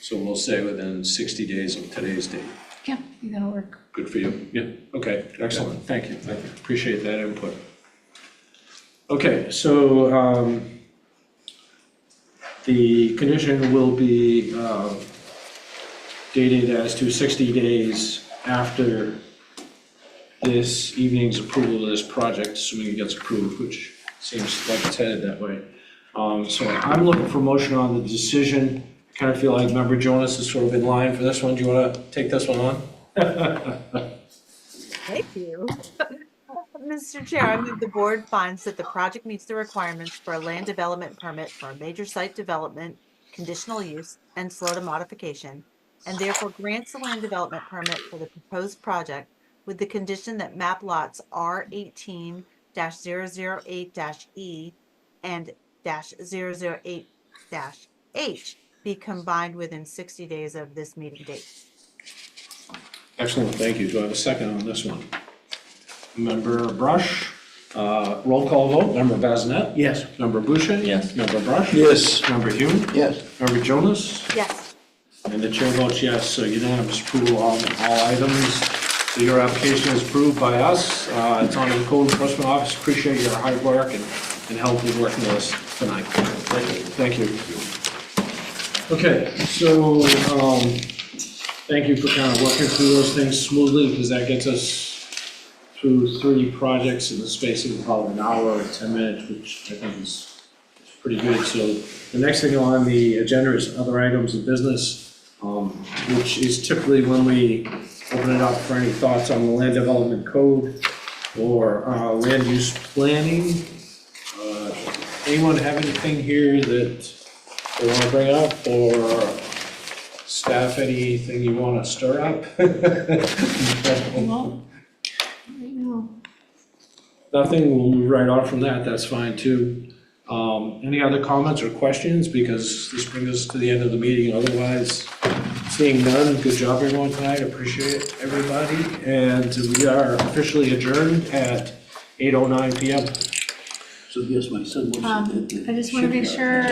S4: So we'll say within 60 days of today's date.
S8: Yeah, that'll work.
S4: Good for you?
S6: Yeah.
S4: Okay, excellent, thank you. Appreciate that input. Okay, so the condition will be dated as to 60 days after this evening's approval of this project, assuming it gets approved, which seems like it's headed that way. So I'm looking for motion on the decision. I kind of feel like Member Jonas is sort of in line for this one. Do you want to take this one on?
S11: Thank you. Mr. Chair, I move the board finds that the project meets the requirements for a land development permit for a major site development, conditional use, and SLOTA modification, and therefore grants the land development permit for the proposed project with the condition that map lots R18-008-E and -008-H be combined within 60 days of this meeting date.
S4: Excellent, thank you. Do I have a second on this one? Member Brush, roll call vote. Member Bazinet?
S12: Yes.
S4: Member Boucher?
S1: Yes.
S4: Member Brush?
S7: Yes.
S4: Member Hume?
S13: Yes.
S4: Member Jonas?
S11: Yes.
S4: And the chair votes yes, so unanimous approval on all items. So your application is approved by us. It's on the code enforcement office. Appreciate your hard work and help with working with us tonight. Thank you. Okay, so, thank you for kind of working through those things smoothly, because that gets us through 3 projects in the space of about an hour or 10 minutes, which I think is pretty good. So the next thing on the agenda is other items of business, which is typically when we open it up for any thoughts on the land development code or land use planning. Anyone have anything here that they want to bring up, or staff, anything you want to stir up?
S8: Well, right now.
S4: Nothing, we'll move right on from that, that's fine too. Any other comments or questions, because this brings us to the end of the meeting, otherwise, seeing none, good job everyone tonight, appreciate everybody, and we are officially adjourned at 8:09 PM.
S13: So yes, my son was at the
S8: I just want to make
S13: shipyard.
S8: sure